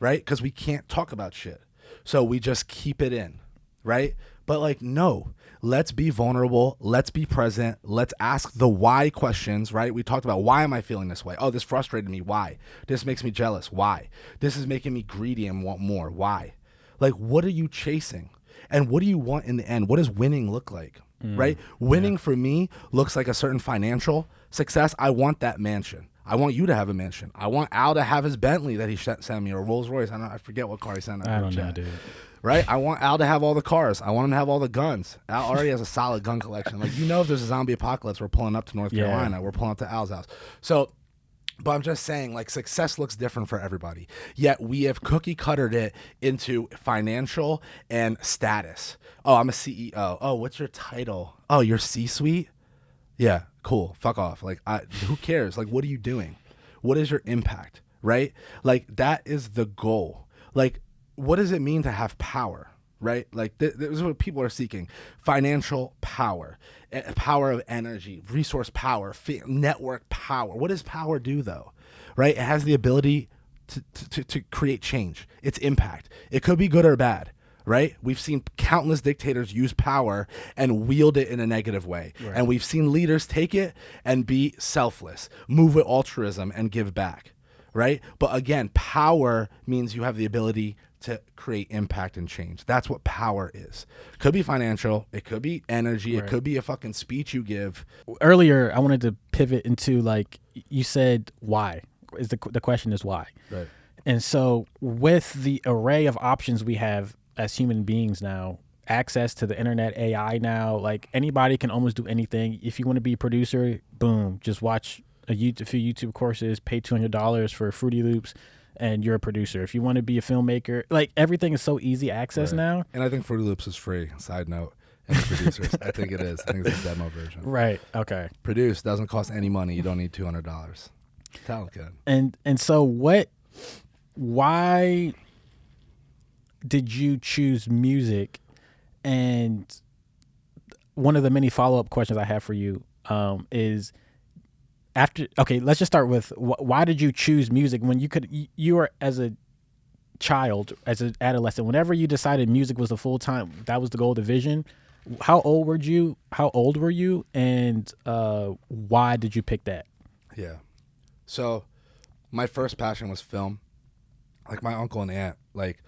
Right? Because we can't talk about shit. So we just keep it in, right? But, like, no. Let's be vulnerable. Let's be present. Let's ask the why questions, right? We talked about, why am I feeling this way? Oh, this frustrated me. Why? This makes me jealous. Why? This is making me greedy and want more. Why? Like, what are you chasing? And what do you want in the end? What does winning look like, right? Winning for me looks like a certain financial success. I want that mansion. I want you to have a mansion. I want Al to have his Bentley that he sent me, or Rolls Royce. I forget what car he sent. I don't know, dude. Right? I want Al to have all the cars. I want him to have all the guns. Al already has a solid gun collection. Like, you know, if there's a zombie apocalypse, we're pulling up to North Carolina. We're pulling up to Al's house. So, but I'm just saying, like, success looks different for everybody. Yet we have cookie cuttered it into financial and status. Oh, I'm a CEO. Oh, what's your title? Oh, you're C-suite? Yeah, cool. Fuck off. Like, who cares? Like, what are you doing? What is your impact, right? Like, that is the goal. Like, what does it mean to have power, right? Like, this is what people are seeking. Financial power. Power of energy, resource power, network power. What does power do, though? Right? It has the ability to create change. Its impact. It could be good or bad, right? We've seen countless dictators use power and wield it in a negative way. Right. And we've seen leaders take it and be selfless, move with altruism and give back, right? But again, power means you have the ability to create impact and change. That's what power is. Could be financial. It could be energy. Right. It could be a fucking speech you give. Earlier, I wanted to pivot into, like, you said, why? Is the question is why? Right. And so with the array of options we have as human beings now, access to the internet, AI now, like, anybody can almost do anything. If you want to be a producer, boom, just watch a few YouTube courses, pay $200 for Fruity Loops, and you're a producer. If you want to be a filmmaker, like, everything is so easy access now. And I think Fruity Loops is free. Side note, and producers, I think it is. I think it's a demo version. Right. Okay. Produce doesn't cost any money. You don't need $200. Talent good. And so why did you choose music? And one of the many follow-up questions I have for you is, let's just start with why did you choose music when you were, as a child, as an adolescent, whenever you decided music was the full-time, that was the goal, the vision, how old were you and why did you pick that? Yeah. So my first passion was film. Like, my uncle and aunt, like,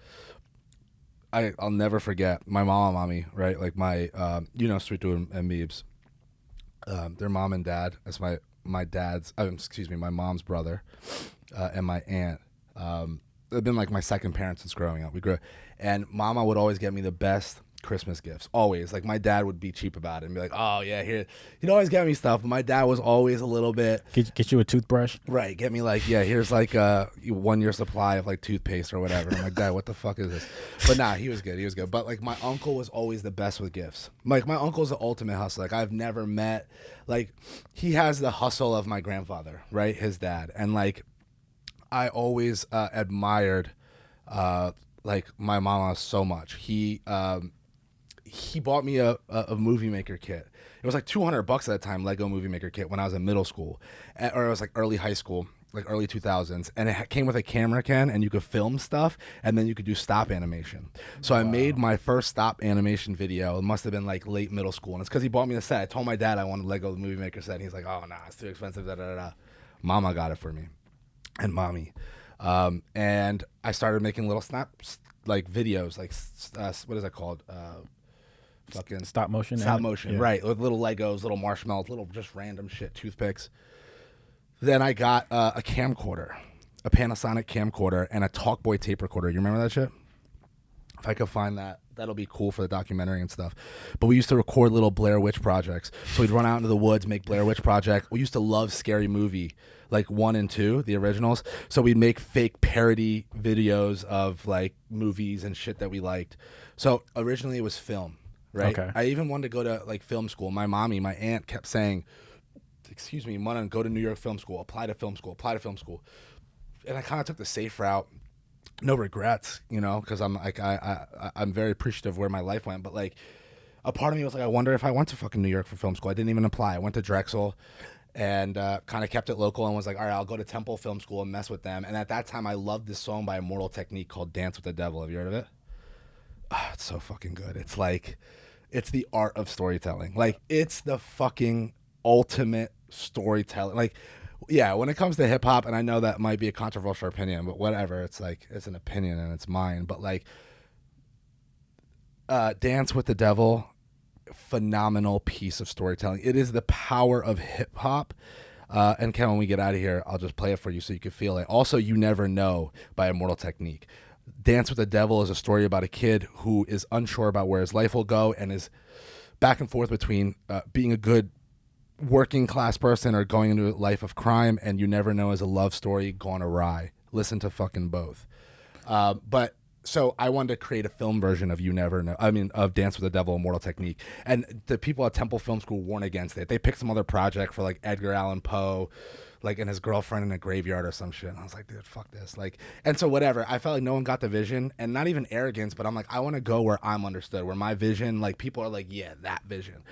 I'll never forget my mom and mommy, right? Like, my Sweet Dude and Meebs, their mom and dad, that's my mom's brother, and my aunt. They've been like my second parents since growing up. And Mama would always get me the best Christmas gifts, always. Like, my dad would be cheap about it and be like, oh yeah, here, he'd always get me stuff, but my dad was always a little bit, get you a toothbrush, right? Get me, like, yeah, here's like a 1 year supply of like toothpaste or whatever. I'm like, Dad, what the fuck is this? But nah, he was good. But like, my uncle was always the best with gifts. Like, my uncle's the ultimate hustler. Like, I've never met, like, he has the hustle of my grandfather, right? His dad. And like, I always admired like my mama so much. He bought me a movie maker kit. It was like $200 at the time, Lego movie maker kit, when I was in middle school, or it was like early high school, like early 2000s. And it came with a camera, Ken, and you could film stuff, and then you could do stop animation. So I made my first stop animation video. It must have been like late middle school, and it's because he bought me the set. I told my dad I wanted Lego movie maker set, and he's like, oh nah, it's too expensive. Mama got it for me, and mommy. And I started making little snaps, like videos, like what is that called? Fucking Stop motion. Yeah. right? With little Legos, little marshmallows, little just random shit, toothpicks. Then I got a camcorder, a Panasonic camcorder, and a Talkboy tape recorder. You remember that shit? If I could find that, that'll be cool for the documentary and stuff. But we used to record little Blair Witch projects. So we'd run out into the woods, make Blair Witch Project. We used to love Scary Movie, like 1 and 2, the originals. So we'd make fake parody videos of like movies and shit that we liked. So originally it was film, right? Okay. I even wanted to go to like film school. My aunt kept saying, excuse me, Manan, go to New York Film School, apply to film school. And I kind of took the safe route. No regrets, you know, because I'm like I'm very appreciative of where my life went. But like, a part of me was like, I wonder if I went to fucking New York for film school. I didn't even apply. I went to Drexel, and kind of kept it local, and was like, all right, I'll go to Temple Film School and mess with them. And at that time, I loved this song by Immortal Technique called "Dance with the Devil." Have you heard of it? Oh, it's so fucking good. It's like, it's the art of storytelling. Like, it's the fucking ultimate storytelling. Like, yeah, when it comes to hip hop, and I know that might be a controversial opinion, but whatever. It's like, it's an opinion and it's mine. But like, Dance with the Devil, phenomenal piece of storytelling. It is the power of hip hop. And Ken, when we get out of here, I'll just play it for you so you can feel it. Also, You Never Know by Immortal Technique. Dance with the Devil is a story about a kid who is unsure about where his life will go and is back and forth between being a good working class person or going into a life of crime, and You Never Know is a love story gone awry. Listen to fucking both. But so I wanted to create a film version of You Never Know. I mean, of Dance with the Devil, Immortal Technique. And the people at Temple Film School weren't against it. They picked some other project for like Edgar Allan Poe, like, and his girlfriend in a graveyard or some shit. And I was like, dude, fuck this. Like, and so whatever. I felt like no one got the vision, and not even arrogance, but I'm like, I want to go where I'm understood, where my vision, like, people are like, yeah, that vision.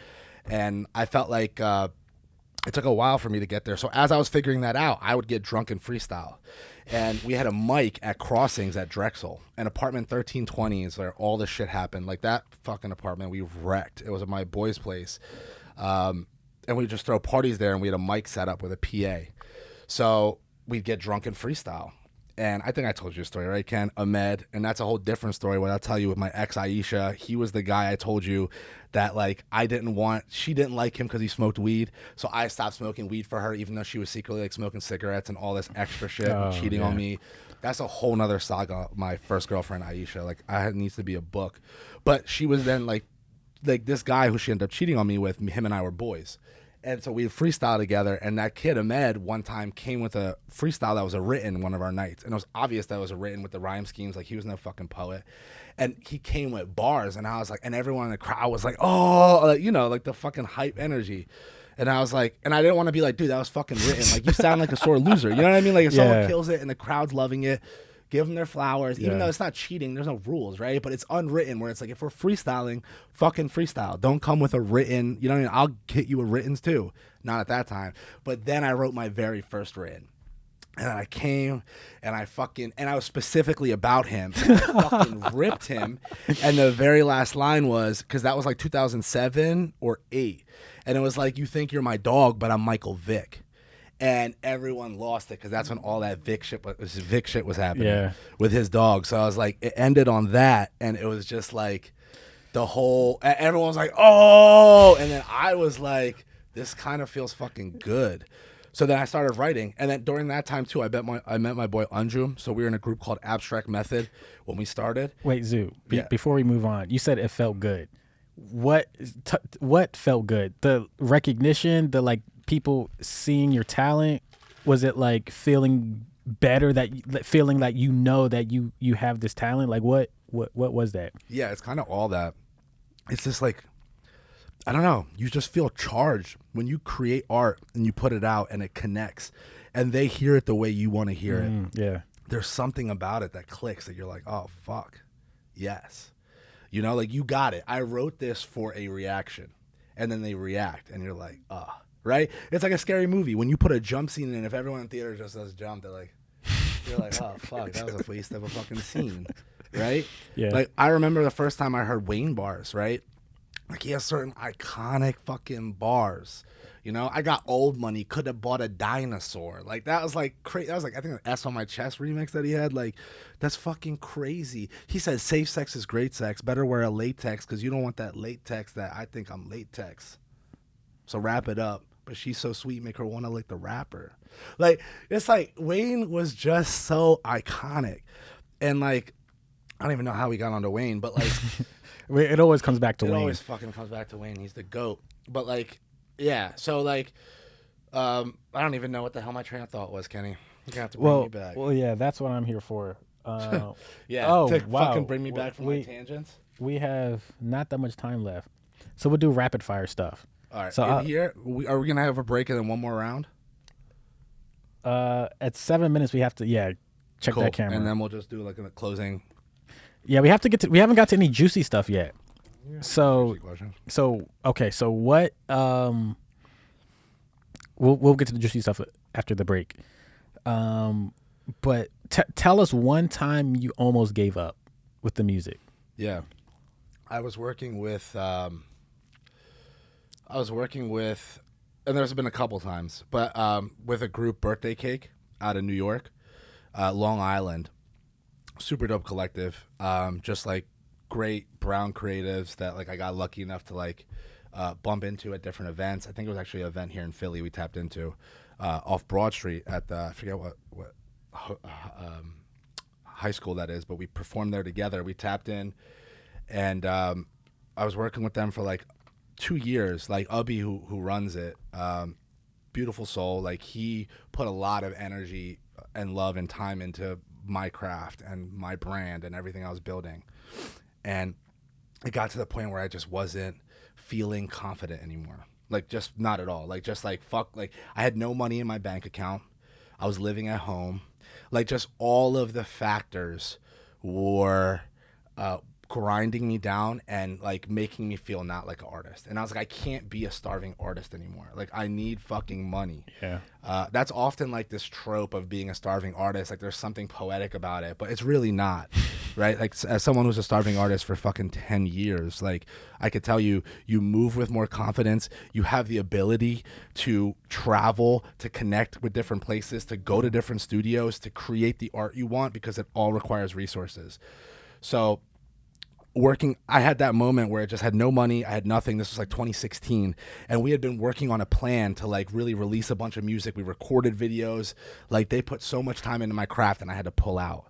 And I felt like it took a while for me to get there. So as I was figuring that out, I would get drunk and freestyle. And we had a mic at Crossings at Drexel. And apartment 1320 is where all this shit happened. Like, that fucking apartment, we wrecked. It was at my boy's place. And we'd just throw parties there, and we had a mic set up with a PA. So we'd get drunk and freestyle. And I think I told you a story, right, Ken? Ahmed, and that's a whole different story. What I'll tell you with my ex Aisha, he was the guy I told you that, like, she didn't like him because he smoked weed. So I stopped smoking weed for her, even though she was secretly like smoking cigarettes and all this extra shit, cheating on me. That's a whole nother saga. My first girlfriend, Aisha, like, it needs to be a book. But she was then like this guy who she ended up cheating on me with, him and I were boys. And so we would freestyle together, and that kid, Ahmed, one time came with a freestyle that was a written one of our nights. And it was obvious that it was a written with the rhyme schemes. Like, he was no fucking poet. And he came with bars, and I was like, and everyone in the crowd was like, oh, like, you know, like the fucking hype energy. And I was like, and I didn't want to be like, dude, that was fucking written. Like, you sound like a sore loser. You know what I mean? Like, if someone kills it and the crowd's loving it, give them their flowers. Even though it's not cheating, there's no rules, right? But it's unwritten, where it's like, if we're freestyling, fucking freestyle. Don't come with a written, you know what I mean? I'll hit you with writtens too. Not at that time. But then I wrote my very first written. And I came, and I was specifically about him. And I fucking ripped him. And the very last line was, because that was like 2007 or 8. And it was like, you think you're my dog, but I'm Michael Vick. And everyone lost it, because that's when all that Vic shit was happening with his dog. So I was like, it ended on that, and it was just like everyone was like, oh, and then I was like, this kind of feels fucking good. So then I started writing, and then during that time too, I met my boy Anjum. So we were in a group called Abstract Method when we started. Wait, Zoo, before we move on, you said it felt good. What felt good? The recognition, the like people seeing your talent? Was it like feeling better, feeling like you know that you have this talent? Like what was that? Yeah, it's kind of all that. It's just like, I don't know, you just feel charged when you create art and you put it out and it connects and they hear it the way you want to hear it. Yeah. There's something about it that clicks, that you're like, oh fuck, yes. You know, like, you got it. I wrote this for a reaction, and then they react, and you're like, right? It's like a scary movie. When you put a jump scene in, if everyone in theater just does jump, you're like, oh fuck, that was a waste of a fucking scene, right? Yeah. Like, I remember the first time I heard Wayne bars, right? Like, he has certain iconic fucking bars, You know, I got old money, could have bought a dinosaur. Like, that was like crazy. That was like, I think, the S on My Chest remix that he had. Like, that's fucking crazy. He said, safe sex is great sex. Better wear a latex because you don't want that latex that I think I'm latex. So wrap it up. But she's so sweet, make her want to lick the rapper. Like, it's like Wayne was just so iconic. And like, I don't even know how we got onto Wayne, but like, It always comes back to it Wayne. always fucking comes back to Wayne. He's the GOAT. But like, yeah. So like, I don't even know what the hell my train of thought was, Kenny. You're gonna have to bring me back. Well, yeah, that's what I'm here for. Yeah. Oh, to wow. fucking bring me back from my tangents. We have not that much time left, so we'll do rapid fire stuff. All right. So are we gonna have a break and then one more round? At 7 minutes, we have to check Cool. that camera, and then we'll just do like a closing. Yeah, we have to get to. We haven't got to any juicy stuff yet. So okay. So what? We'll get to the juicy stuff after the break. But tell us one time you almost gave up with the music. Yeah, I was working with. And there's been a couple times, but with a group, Birthday Cake, out of New York, Long Island. Super dope collective. Just like great brown creatives that like I got lucky enough to like bump into at different events. I think it was actually an event here in Philly we tapped into off Broad Street at the, I forget what high school that is, but we performed there together. We tapped in, and I was working with them for like 2 years. Like Ubby, who runs it, beautiful soul. Like he put a lot of energy and love and time into my craft and my brand and everything I was building. And it got to the point where I just wasn't feeling confident anymore. Like, just not at all. Like, just like, fuck, like I had no money in my bank account. I was living at home. Like, just all of the factors were grinding me down and like making me feel not like an artist. And I was like, I can't be a starving artist anymore. Like, I need fucking money. Yeah. That's often like this trope of being a starving artist. Like, there's something poetic about it, but it's really not. Right? Like, as someone who's a starving artist for fucking 10 years, like, I could tell you, you move with more confidence. You have the ability to travel, to connect with different places, to go to different studios, to create the art you want, because it all requires resources. So I had that moment where I just had no money. I had nothing. This was like 2016. And we had been working on a plan to like really release a bunch of music. We recorded videos. Like, they put so much time into my craft, and I had to pull out.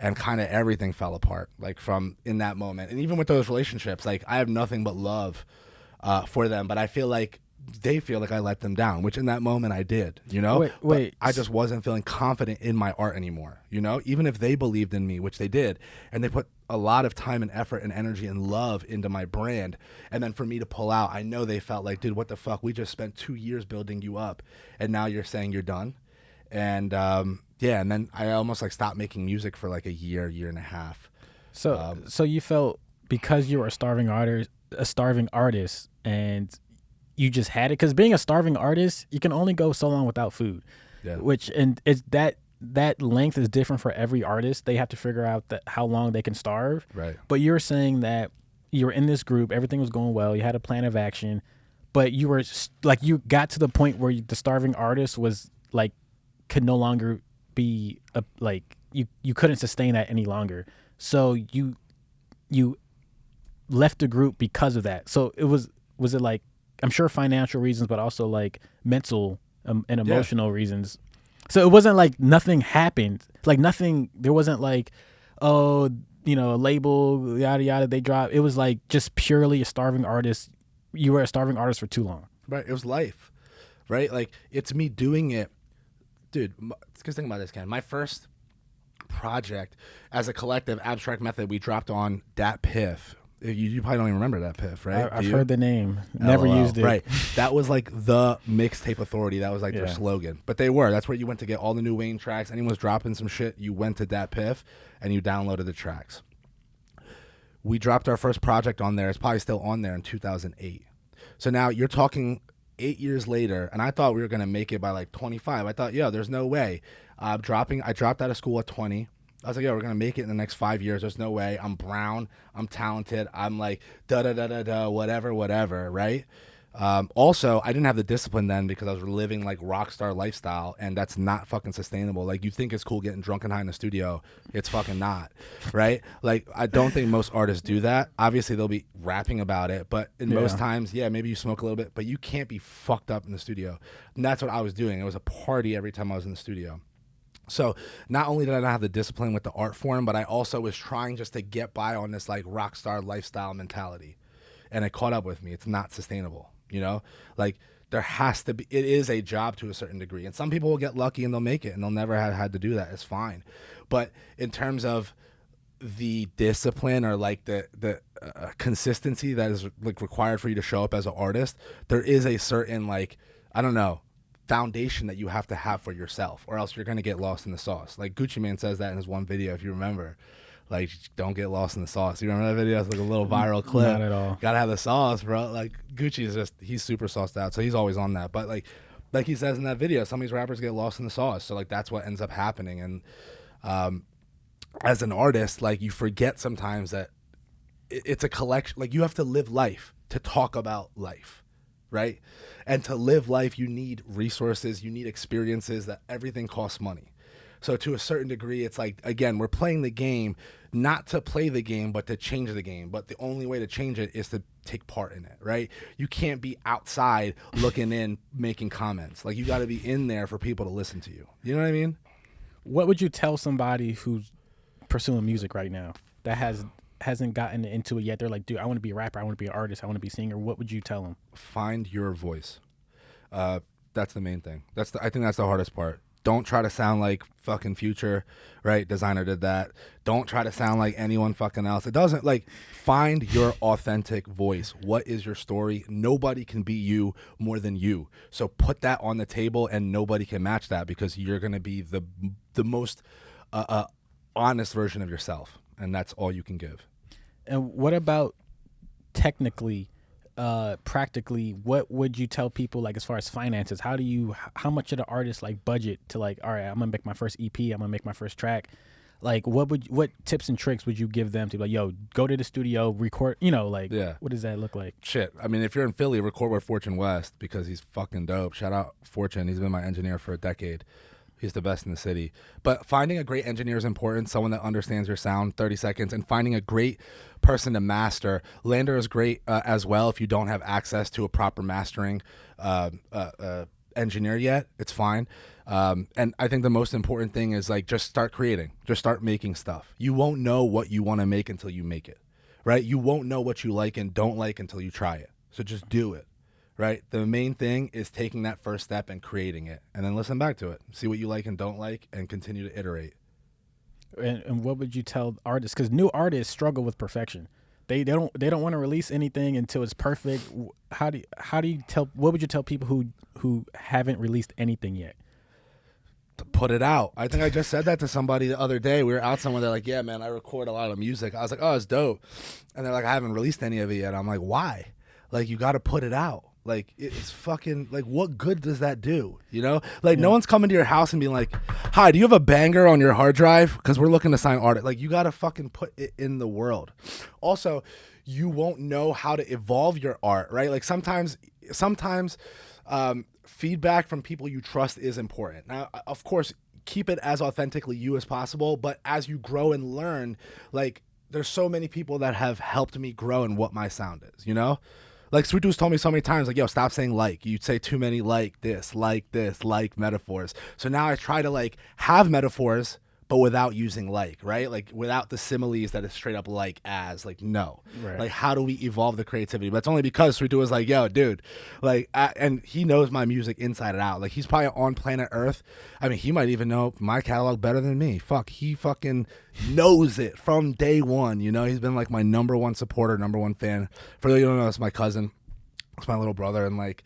And kind of everything fell apart, like, from in that moment. And even with those relationships, like, I have nothing but love for them. But I feel like they feel like I let them down, which in that moment I did, you know? Wait. But I just wasn't feeling confident in my art anymore, you know? Even if they believed in me, which they did, and they put a lot of time and effort and energy and love into my brand. And then for me to pull out, I know they felt like, dude, what the fuck? We just spent 2 years building you up, and now you're saying you're done. And yeah, and then I almost like stopped making music for like a year and a half. So you felt because you were a starving artist, and you just had it. Because being a starving artist, you can only go so long without food. Yeah. And it's that length is different for every artist. They have to figure out how long they can starve. Right. But you were saying that you were in this group, everything was going well, you had a plan of action, but you were like, you got to the point where the starving artist was like, could no longer be like, you couldn't sustain that any longer. So you left the group because of that. So was it like, I'm sure financial reasons, but also like mental and emotional reasons. So it wasn't like nothing happened, like nothing, there wasn't like, oh, you know, a label, yada, yada, they dropped. It was like just purely a starving artist. You were a starving artist for too long. Right. It was life, right? Like, it's me doing it. Dude, because think about this, Ken. My first project as a collective, Abstract Method, we dropped on Dat Piff. You probably don't even remember Dat Piff, right? I've heard the name. Never used it. Right. That was like the mixtape authority. That was like their slogan. But they were. That's where you went to get all the new Wayne tracks. Anyone was dropping some shit, you went to Dat Piff and you downloaded the tracks. We dropped our first project on there. It's probably still on there in 2008. So now you're talking 8 years later, and I thought we were going to make it by like 25. I thought, there's no way. I dropped out of school at 20. I was like, we're going to make it in the next 5 years. There's no way. I'm brown. I'm talented. I'm like, whatever, right? Also, I didn't have the discipline then because I was living like rock star lifestyle, and that's not fucking sustainable. Like, you think it's cool getting drunk and high in the studio, it's fucking not, right? Like, I don't think most artists do that. Obviously, they'll be rapping about it, but in most times, yeah, maybe you smoke a little bit, but you can't be fucked up in the studio. And that's what I was doing. It was a party every time I was in the studio. So not only did I not have the discipline with the art form, but I also was trying just to get by on this like rock star lifestyle mentality, and it caught up with me. It's not sustainable. You know, like, there has to be, it is a job to a certain degree, and some people will get lucky and they'll make it and they'll never have had to do that. It's fine. But in terms of the discipline or like the consistency that is like required for you to show up as an artist, there is a certain, like, I don't know, foundation that you have to have for yourself, or else you're going to get lost in the sauce. Like, Gucci Mane says that in his one video, if you remember. Like, don't get lost in the sauce. You remember that video? It's like a little viral clip. Not at all. Gotta have the sauce, bro. Like, Gucci is just, he's super sauced out, so he's always on that. But like he says in that video, some of these rappers get lost in the sauce. So like, that's what ends up happening. And as an artist, like, you forget sometimes that it's a collection. Like, you have to live life to talk about life, right? And to live life, you need resources, you need experiences, that everything costs money. So to a certain degree, it's like, again, we're playing the game, not to play the game, but to change the game. But the only way to change it is to take part in it, right? You can't be outside looking in, making comments. Like, you got to be in there for people to listen to you. You know what I mean? What would you tell somebody who's pursuing music right now that hasn't gotten into it yet? They're like, dude, I want to be a rapper, I want to be an artist, I want to be a singer. What would you tell them? Find your voice. That's the main thing. I think that's the hardest part. Don't try to sound like fucking Future, right? Designer did that. Don't try to sound like anyone fucking else. It doesn't, like, find your authentic voice. What is your story? Nobody can be you more than you. So put that on the table, and nobody can match that, because you're going to be the most honest version of yourself, and that's all you can give. And what about technically, practically, what would you tell people, like, as far as finances? How much of the artist, like, budget to, like, all right, I'm gonna make my first EP, I'm gonna make my first track? Like, what tips and tricks would you give them to be like, yo, go to the studio, record, you know, like, yeah. What does that look like? Shit. I mean, if you're in Philly, record with Fortune West, because he's fucking dope. Shout out Fortune. He's been my engineer for a decade. He's the best in the city. But finding a great engineer is important, someone that understands your sound, 30 seconds, and finding a great person to master. Lander is great as well if you don't have access to a proper mastering engineer yet. It's fine. And I think the most important thing is, like, just start creating. Just start making stuff. You won't know what you want to make until you make it, right? You won't know what you like and don't like until you try it. So just do it. Right? The main thing is taking that first step and creating it, and then listen back to it, see what you like and don't like, and continue to iterate. And what would you tell artists? Because new artists struggle with perfection. They don't want to release anything until it's perfect. How do you tell? What would you tell people who haven't released anything yet? To put it out. I think I just said that to somebody the other day. We were out somewhere. They're like, "Yeah, man, I record a lot of music." I was like, "Oh, it's dope," and they're like, "I haven't released any of it yet." I'm like, "Why? Like, you got to put it out." Like, it's fucking, like, what good does that do? You know? Like, no one's coming to your house and being like, "Hi, do you have a banger on your hard drive? Because we're looking to sign artists." Like, you got to fucking put it in the world. Also, you won't know how to evolve your art, right? Like, sometimes feedback from people you trust is important. Now, of course, keep it as authentically you as possible. But as you grow and learn, like, there's so many people that have helped me grow in what my sound is, you know? Like, Sweet Dude's told me so many times, like, yo, stop saying like. You'd say too many like metaphors. So now I try to, like, have metaphors, but without using like, right? Like, without the similes that is straight up like as, like, no. Right. Like, how do we evolve the creativity? But it's only because Sweet Dude was like, yo, dude, like, and he knows my music inside and out. Like, he's probably on planet Earth. I mean, he might even know my catalog better than me. Fuck, he fucking knows it from day one, you know? He's been, like, my number one supporter, number one fan. For those of you who don't know, it's my cousin. It's my little brother, and, like,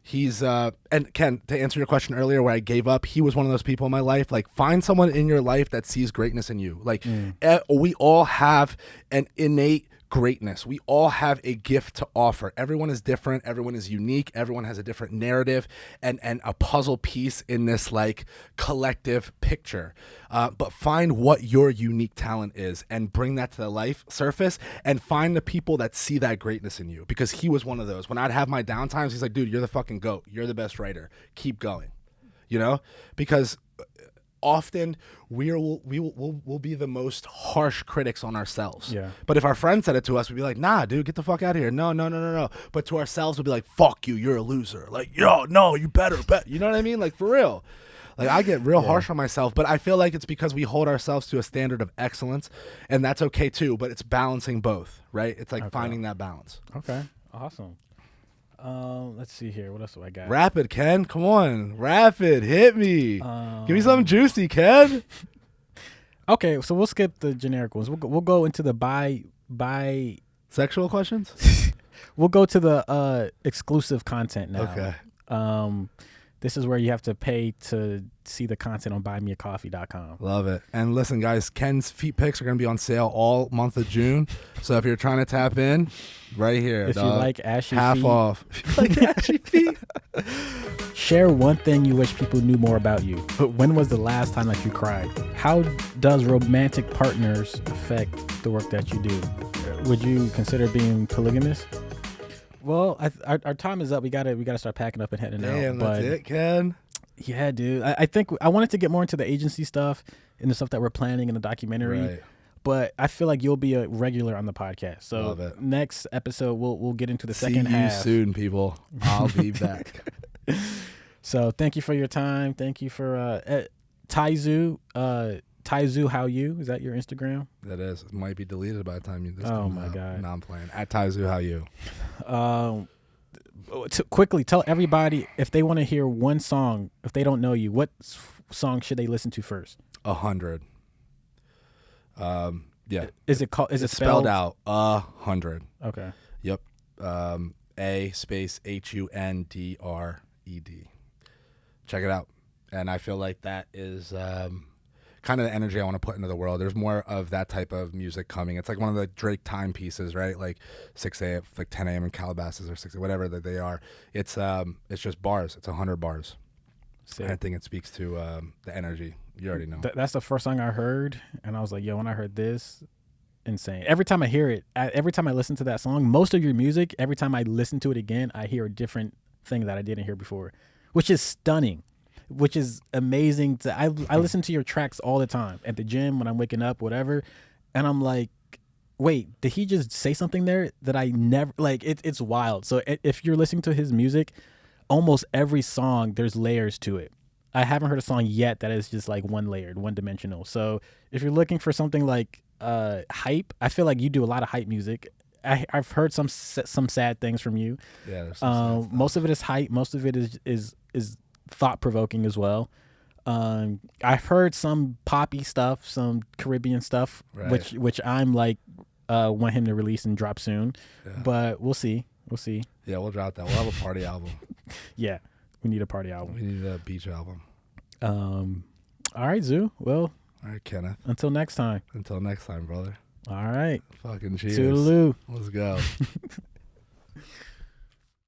he's and Ken, to answer your question earlier where I gave up, he was one of those people in my life. Like, find someone in your life that sees greatness in you. Like, we all have an innate greatness. We all have a gift to offer. Everyone is different. Everyone is unique. Everyone has a different narrative and a puzzle piece in this like collective picture. But find what your unique talent is and bring that to the life surface and find the people that see that greatness in you, because he was one of those. When I'd have my downtimes, he's like, dude, you're the fucking GOAT. You're the best writer. Keep going. You know, because often we'll be the most harsh critics on ourselves. Yeah. But if our friend said it to us, we'd be like, nah, dude, get the fuck out of here. No. But to ourselves, we'll be like, fuck you, you're a loser. Like, yo, no, you better bet. You know what I mean? Like, for real. Like, I get real harsh on myself, but I feel like it's because we hold ourselves to a standard of excellence, and that's okay too, but it's balancing both, right? It's like finding that balance. Okay. Awesome. Let's see here. What else do I got? Rapid, Ken. Come on. Rapid. Hit me. Give me something juicy, Ken. Okay, so we'll skip the generic ones. We'll go into the bi Sexual questions? We'll go to the exclusive content now. Okay. This is where you have to pay to see the content on buymeacoffee.com. Love it. And listen, guys, Ken's feet pics are going to be on sale all month of June. So if you're trying to tap in, right here. If you like ashy half feet. off. If you like ashy feet. Share one thing you wish people knew more about you. When was the last time that you cried? How does romantic partners affect the work that you do? Would you consider being polygamous? Well, our time is up. We gotta start packing up and heading out. Damn, that's it, Ken. Yeah, dude. I think I wanted to get more into the agency stuff and the stuff that we're planning in the documentary. Right. But I feel like you'll be a regular on the podcast. So Love it. next episode we'll get into the second half. See you soon, people. I'll be back. So thank you for your time. Thank you for Taizu. Taizu, how you? Is that your Instagram? That is. It might be deleted by the time you this Oh comes my out. God. No, I'm playing. At Taizu, how you? Quickly tell everybody, if they want to hear one song, if they don't know you, what song should they listen to first? 100. Yeah. Is it called? Is it It's spelled out? 100. Okay. Yep. A space HUNDRED. Check it out. And I feel like that is kind of the energy I want to put into the world. There's more of that type of music coming. It's like one of the Drake timepieces, right? Like 6 a.m., like 10 a.m. in Calabasas or 6, whatever that they are. It's just bars. It's 100 bars. And I think it speaks to the energy. You already know. That's the first song I heard, and I was like, yo, when I heard this, insane. Every time I hear it, every time I listen to that song, most of your music, every time I listen to it again, I hear a different thing that I didn't hear before, which is stunning, which is amazing. I listen to your tracks all the time at the gym, when I'm waking up, whatever, and I'm like, wait, did he just say something there that I never, like, it's wild. So if you're listening to his music, almost every song, there's layers to it. I haven't heard a song yet that is just like one dimensional. So if you're looking for something like hype, I feel like you do a lot of hype music. I've heard some sad things from you. Yeah, there's some sad stuff. Most of it is hype. Most of it is thought provoking as well. I've heard some poppy stuff, some Caribbean stuff, Right. which I'm like want him to release and drop soon. Yeah. But we'll see. Yeah, we'll drop that. We'll have a party album. Yeah, we need a party album. We need a beach album. All right, Zoo. Well, All right, Kenneth. until next time. Until next time, brother. All right. Fucking cheers. Toodaloo. Let's go.